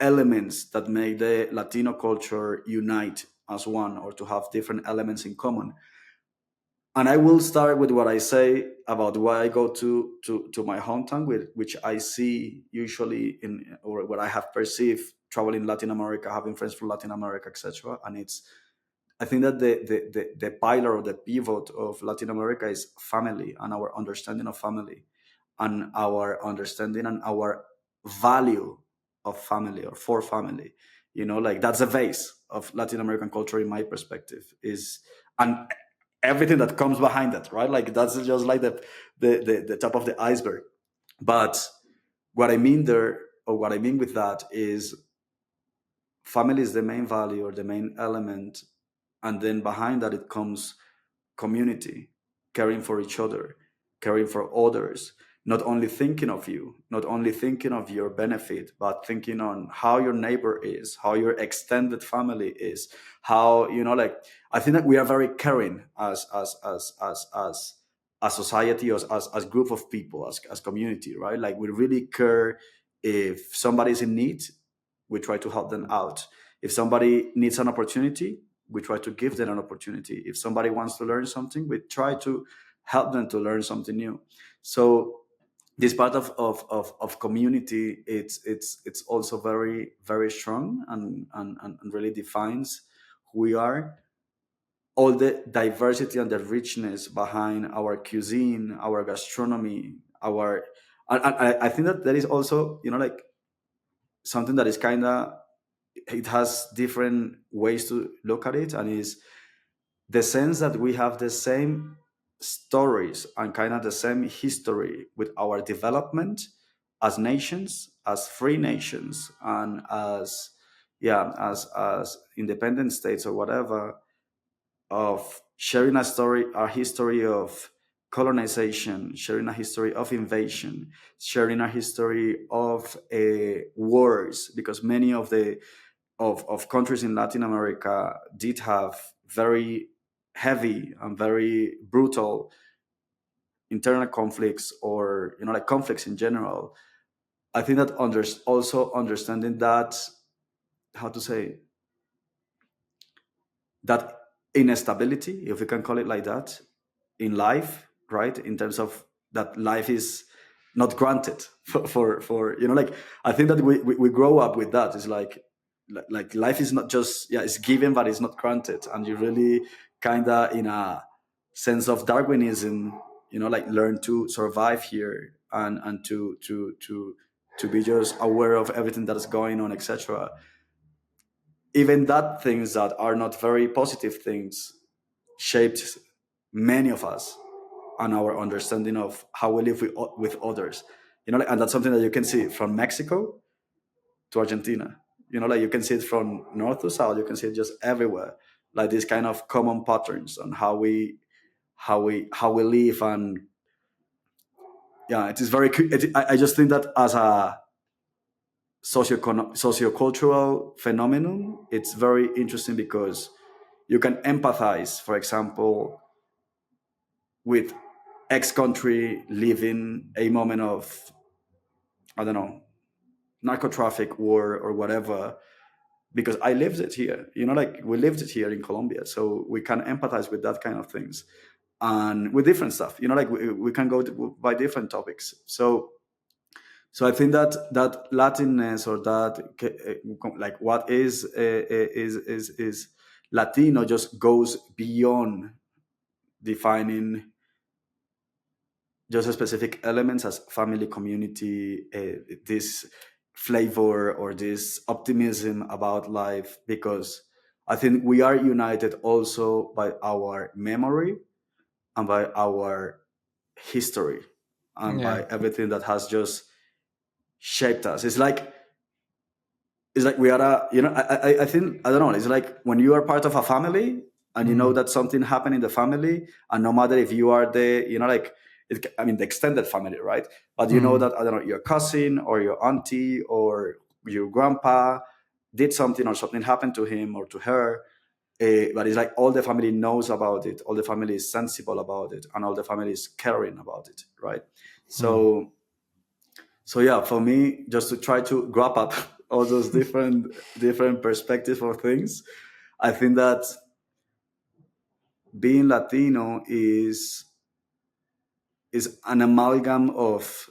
elements that make the Latino culture unite as one, or to have different elements in common. And I will start with what I say about why I go to my hometown, with which I see usually in, or what I have perceived traveling Latin America, having friends from Latin America, etc. And it's, I think that the pillar or the pivot of Latin America is family, and our understanding of family, and our understanding and our value of family, or for family. Like, that's the base of Latin American culture, in my perspective, is, and everything that comes behind that, right? Like, that's just like the top of the iceberg. But what I mean there, or what I mean with that, is family is the main value or the main element, and then behind that it comes community, caring for each other, caring for others, not only thinking of you, not only thinking of your benefit, but thinking on how your neighbor is, how your extended family is, how, like, I think that we are very caring as society, as group of people, as community, right? Like, we really care. If somebody's in need, we try to help them out. If somebody needs an opportunity, we try to give them an opportunity. If somebody wants to learn something, we try to help them to learn something new. So this part of community, it's also very, very strong, and really defines who we are. All the diversity and the richness behind our cuisine, our gastronomy, our, and I think that there is also, like, something that is kind of, it has different ways to look at it, and is the sense that we have the same stories and kind of the same history with our development as nations, as free nations, and as, as independent states, or whatever, of sharing a story, a history of colonization, sharing a history of invasion, sharing a history of wars, because many of countries in Latin America did have very heavy and very brutal internal conflicts, or, like, conflicts in general. I think that also understanding that, how to say, that instability, if we can call it like that, in life, right? In terms of that life is not granted for like, I think that we grow up with that. It's like life is not just, yeah, it's given, but it's not granted. And you really kind of, in a sense of Darwinism, like, learn to survive here, and to be just aware of everything that is going on, etc. Even that things that are not very positive things shaped many of us and our understanding of how we live with others. Like, and that's something that you can see from Mexico to Argentina. Like, you can see it from north to south. You can see it just everywhere. Like, these kind of common patterns on how we live. And yeah, it is very. I just think that as a sociocultural phenomenon, it's very interesting because you can empathize, for example, with X country living a moment of, I don't know, narco traffic, war, or whatever, because I lived it here. Like, we lived it here in Colombia, so we can empathize with that kind of things, and with different stuff. Like, we can go by different topics. So I think that Latinness, or that, like, what is Latino, just goes beyond defining just specific elements as family, community, this flavor or this optimism about life, because I think we are united also by our memory and by our history and Yeah. by everything that has just shaped us. It's like we are I think, I don't know, it's like when you are part of a family, and you know Mm. that something happened in the family, and no matter if you are like, I mean, the extended family, right? But you know Mm. that, I don't know, your cousin or your auntie or your grandpa did something, or something happened to him or to her. But it's like all the family knows about it, all the family is sensible about it, and all the family is caring about it, right? Mm. So yeah, for me, just to try to grab up all those different perspectives for things, I think that being Latino is an amalgam of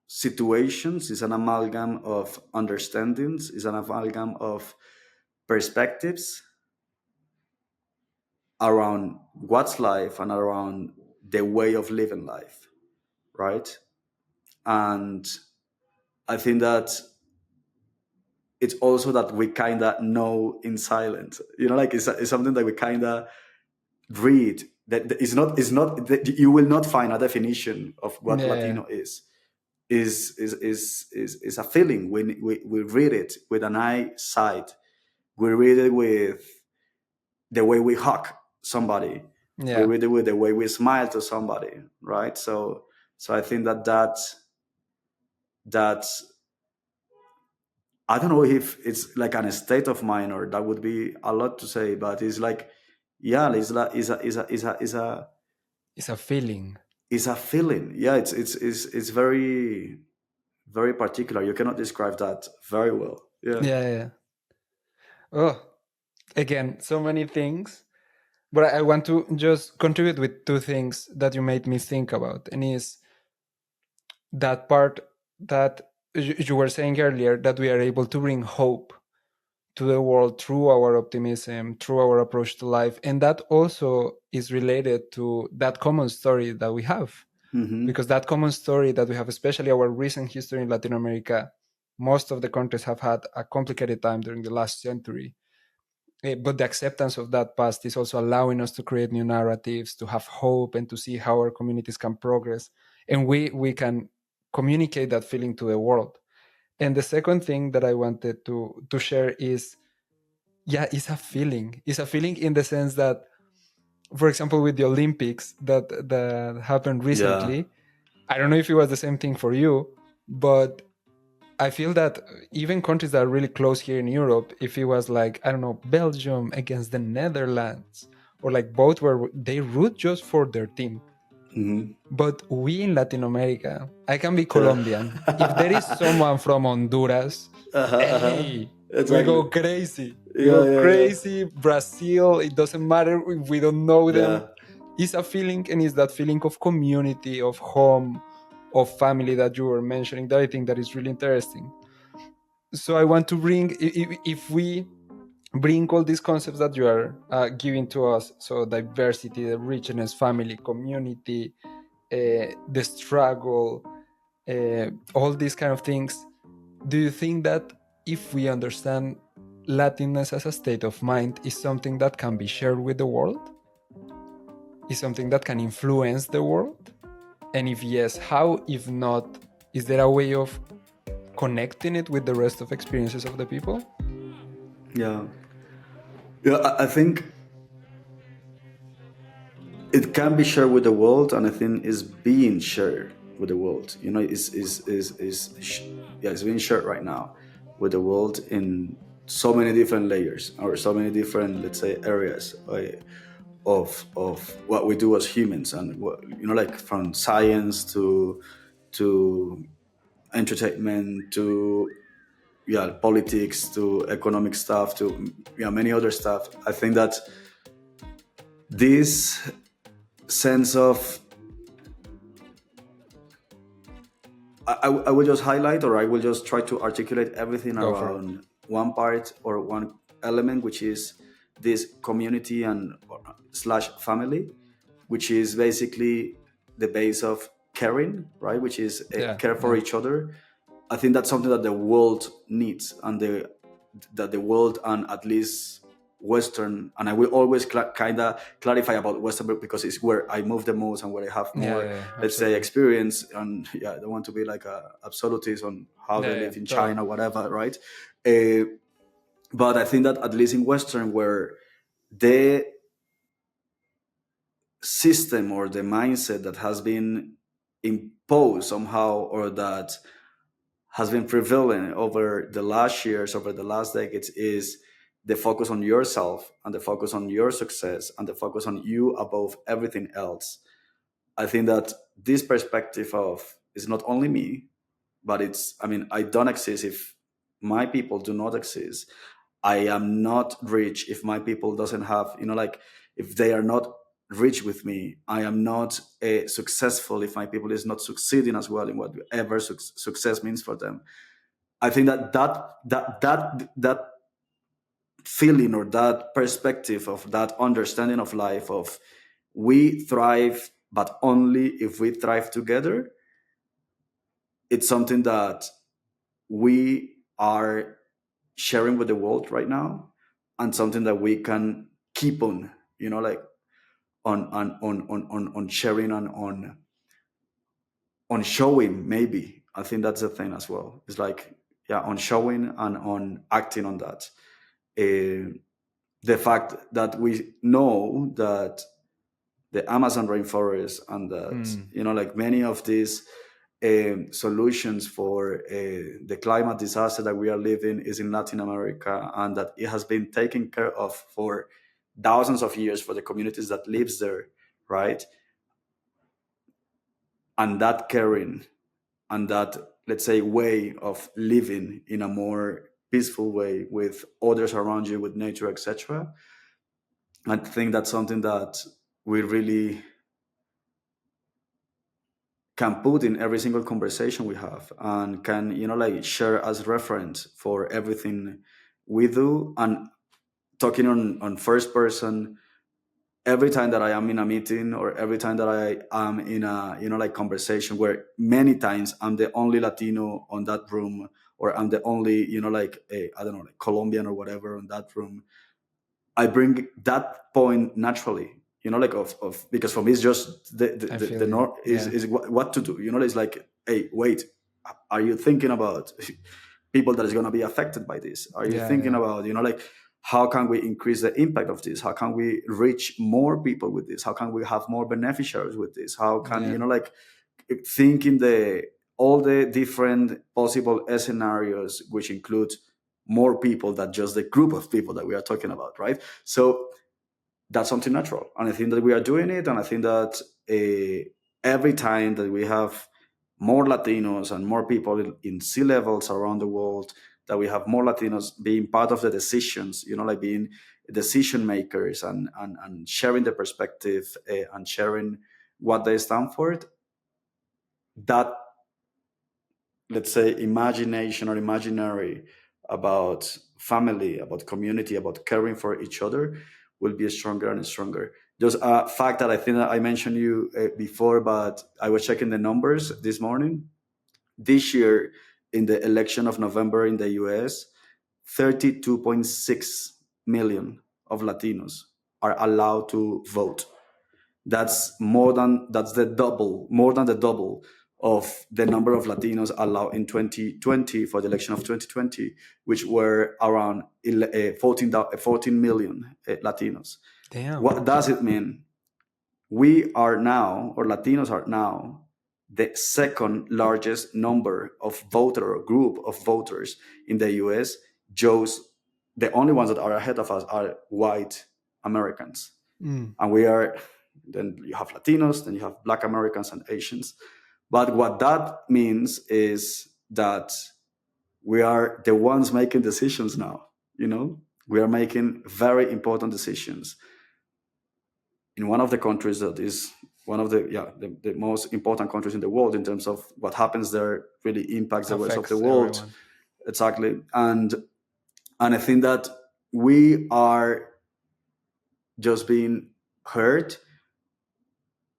situations, is an amalgam of understandings, is an amalgam of perspectives around what's life and around the way of living life, right? And I think that it's also that we kind of know in silence. Like, it's something that we kind of read. That is not that you will not find a definition of what Yeah. Latino is a feeling. We read it with an eyesight. We read it with the way we hug somebody. We Yeah. read it with the way we smile to somebody, right? So I think that I don't know if it's like an state of mind, or that would be a lot to say, but it's like, yeah, It's a feeling. it's a feeling. Yeah, it's very, very particular. You cannot describe that very well. Yeah. Yeah. Yeah. Oh, again, so many things. But I want to just contribute with two things that you made me think about, and is that part that you were saying earlier, that we are able to bring hope to the world through our optimism, through our approach to life, and that also is related to that common story that we have, Hmm. because that common story that we have, especially our recent history in Latin America, most of the countries have had a complicated time during the last century. But the acceptance of that past is also allowing us to create new narratives, to have hope, and to see how our communities can progress. And we can communicate that feeling to the world. And the second thing that I wanted to share is, yeah, it's a feeling. It's a feeling in the sense that, for example, with the Olympics that happened Yeah. recently, I don't know if it was the same thing for you, but I feel that even countries that are really close here in Europe, if it was like, I don't know, Belgium against the Netherlands, or like both where they root just for their team. Hmm. But we in Latin America, I can be Yeah. Colombian. If there is someone from Honduras, Uh-huh, uh-huh. hey, we Exactly. go crazy. We go Yeah, yeah, yeah, crazy. Brazil, it doesn't matter if we don't know them. yeah, It's a feeling, and it's that feeling of community, of home, of family that you were mentioning that I think that is really interesting. So I want to bring, if we bring all these concepts that you are giving to us, so diversity, the richness, family, community, the struggle, all these kind of things, do you think that if we understand Latinness as a state of mind is something that can be shared with the world? Is something that can influence the world? And if yes, how? If not, is there a way of connecting it with the rest of experiences of the people? yeah. Yeah, I think it can be shared with the world, and I think is being shared with the world. You know, yeah, it's being shared right now with the world in so many different layers or so many different, let's say, areas of what we do as humans, and what, you know, like from science to entertainment to, yeah, politics to economic stuff to, yeah, many other stuff. I think that this sense of, I will just highlight, or I will just try to articulate everything Go for it. around one part or one element, which is this community and slash family, which is basically the base of caring, right? Which is Yeah, care for yeah, each other. I think that's something that the world needs, and that the world, and at least Western, and I will always kind of clarify about Western because it's where I move the most and where I have yeah, yeah, more, yeah, let's say, absolutely. experience. And yeah, I don't want to be like a absolutist on how they Yeah, yeah, live in totally. China, whatever, right? Uh, but I think that at least in Western, where the system or the mindset that has been imposed somehow, or that has been prevalent over the last years, over the last decades, is the focus on yourself and the focus on your success and the focus on you above everything else. I think that this perspective of is not only me, but it's, I mean, I don't exist if my people do not exist. I am not rich if my people doesn't have, you know, like, if they are not rich with me. I am not successful if my people is not succeeding as well in whatever success means for them. I think that feeling, or that perspective of that understanding of life, of we thrive but only if we thrive together, it's something that we are sharing with the world right now, and something that we can keep on, you know, like on sharing and on showing. Maybe I think that's the thing as well. It's like, yeah, on showing and on acting on that. Uh, the fact that we know that the Amazon rainforest, and that, Mm. you know, like many of these solutions for the climate disaster that we are living is in Latin America, and that it has been taken care of for thousands of years for the communities that lives there, right? And that caring, and that, let's say, way of living in a more peaceful way with others around you, with nature, etc. I think that's something that we really can put in every single conversation we have, and can, you know, like share as reference for everything we do. And talking on first person, every time that I am in a meeting, or every time that I am in a, you know, like conversation, where many times I'm the only Latino on that room, or I'm the only, you know, like I don't know, like Colombian or whatever on that room, I bring that point naturally, you know, like of because for me it's just I the feel you. norm Yeah, is what to do, you know. It's like, hey, wait, are you thinking about people that is going to be affected by this? Are you yeah, thinking yeah, about, you know, like, how can we increase the impact of this? How can we reach more people with this? How can we have more beneficiaries with this? How can, yeah, you know, like, thinking the all the different possible scenarios, which include more people than just the group of people that we are talking about, right? So that's something natural, and I think that we are doing it. And I think that every time that we have more Latinos and more people in sea levels around the world that we have more Latinos being part of the decisions, like being decision makers and sharing the perspective and sharing what they stand for, that, let's say, imagination or imaginary about family, about community, about caring for each other will be stronger and stronger. There's a fact that I think that I mentioned you before, but I was checking the numbers this morning. This year, in the election of November in the US, 32.6 million of Latinos are allowed to vote. That's more than the double of the number of Latinos allowed in 2020 for the election of 2020, which were around 14 million Latinos. Damn. What does it mean? We are now, or Latinos are now, the second largest number of voter or group of voters in the US. The only ones that are ahead of us are white Americans. Mm. And then you have Latinos, then you have Black Americans and Asians. But what that means is that we are the ones making decisions now. We are making very important decisions in one of the countries that is one of the most important countries in the world in terms of what happens there really impacts the rest of the Affects world. everyone. Exactly. And I think that we are just being heard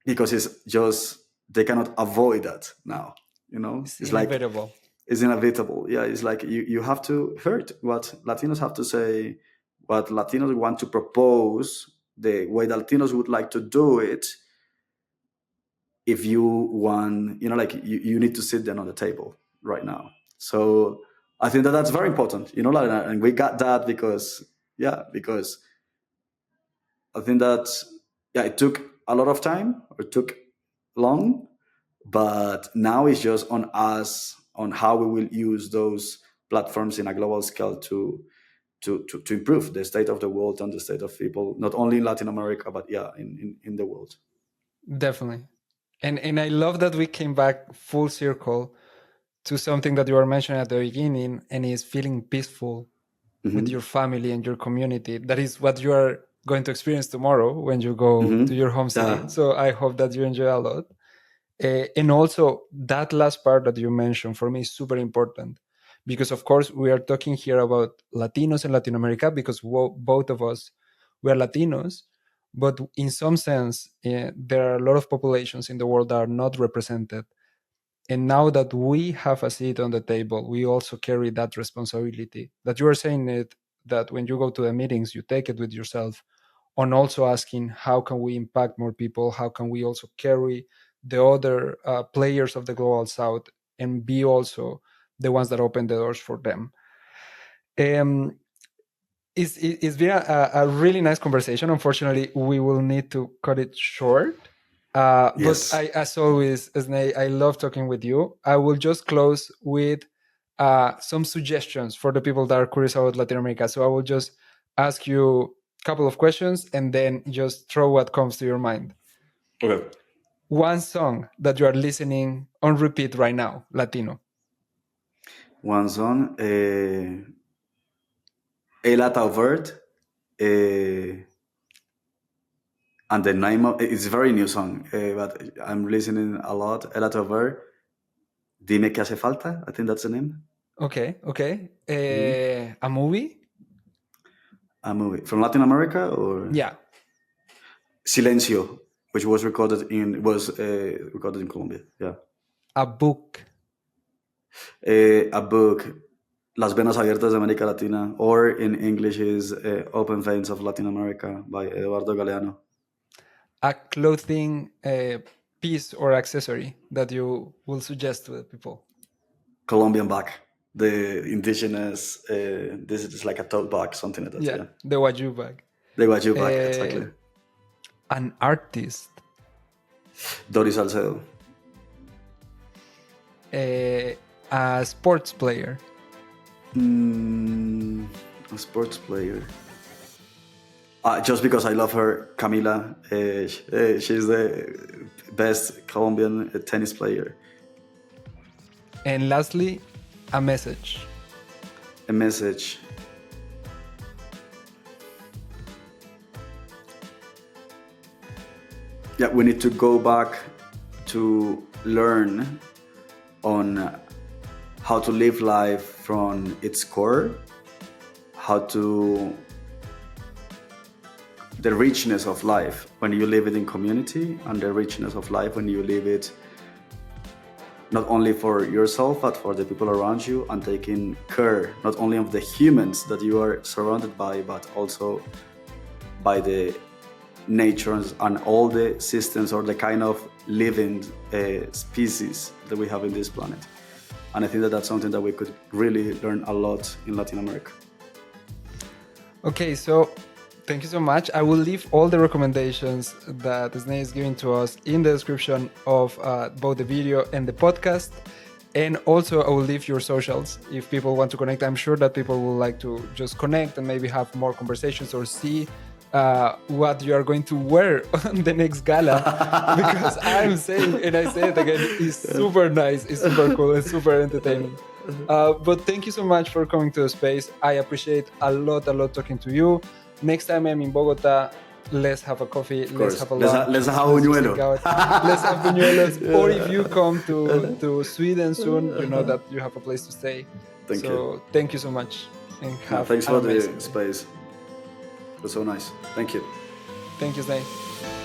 because it's just they cannot avoid that now. It's Like inevitable. it's inevitable. Yeah, it's like you have to hear what Latinos have to say, what Latinos want to propose, the way that Latinos would like to do it. If you want, like you need to sit down on the table right now. So I think that that's very important, and we got that because I think that it took a lot of time, or it took long, but now it's just on us on how we will use those platforms in a global scale to improve the state of the world and the state of people, not only in Latin America, but in the world. Definitely. And I love that we came back full circle to something that you were mentioning at the beginning, and is feeling peaceful with your family and your community. That is what you are going to experience tomorrow when you go to your home city. Yeah. So I hope that you enjoy a lot. And also, that last part that you mentioned for me is super important, because of course we are talking here about Latinos in Latin America, because both of us, we are Latinos, but in some sense there are a lot of populations in the world that are not represented. And now that we have a seat on the table, we also carry that responsibility that you are saying it, that when you go to the meetings, you take it with yourself, on also asking how can we impact more people, how can we also carry the other players of the global south and be also the ones that open the doors for them. It's been a really nice conversation. Unfortunately, we will need to cut it short. But Yes. as always, Snei, I love talking with you. I will just close with some suggestions for the people that are curious about Latin America. So I will just ask you a couple of questions and then just throw what comes to your mind. Okay. One song that you are listening on repeat right now, Latino. One song, Elata Overt, and the name of it's a very new song, but I'm listening a lot. Elata Overt, Dime que hace falta. I think that's the name. Okay. A movie? A movie from Latin America, or Yeah. Silencio, which was recorded in Colombia. Yeah. A book. A book, Las Venas Abiertas de América Latina, or in English is Open Veins of Latin America by Eduardo Galeano. A clothing piece or accessory that you will suggest to the people. Colombian bag, the indigenous, this is like a tote bag, something like that. Yeah. The Waju bag. The Guayu bag, exactly. An artist. Doris Salcedo. A sports player. A sports player. Just because I love her, Camila. She's the best Colombian tennis player. And lastly, a message. A a message. Yeah, we need to go back to learn on how to live life from its core, how to the richness of life when you live it in community, and the richness of life when you live it not only for yourself but for the people around you, and taking care not only of the humans that you are surrounded by, but also by the natures and all the systems or the kind of living species that we have in this planet. And I think that that's something that we could really learn a lot in Latin America. Okay, so thank you so much. I will leave all the recommendations that Sneider is giving to us in the description of both the video and the podcast. And also I will leave your socials if people want to connect. I'm sure that people will like to just connect and maybe have more conversations or see what you are going to wear on the next gala. Because I'm saying, and I say it again, it's super nice, it's super cool, it's super entertaining. But thank you so much for coming to the space. I appreciate a lot talking to you. Next time I'm in Bogota, let's have a coffee, let's have a lunch. Let's have buñuelo. Let's have buñuelos. Or if you come to Sweden soon, you know that you have a place to stay. Thank you. Thank you so much. And thanks for the space. It was so nice. Thank you. Thank you, Sneider.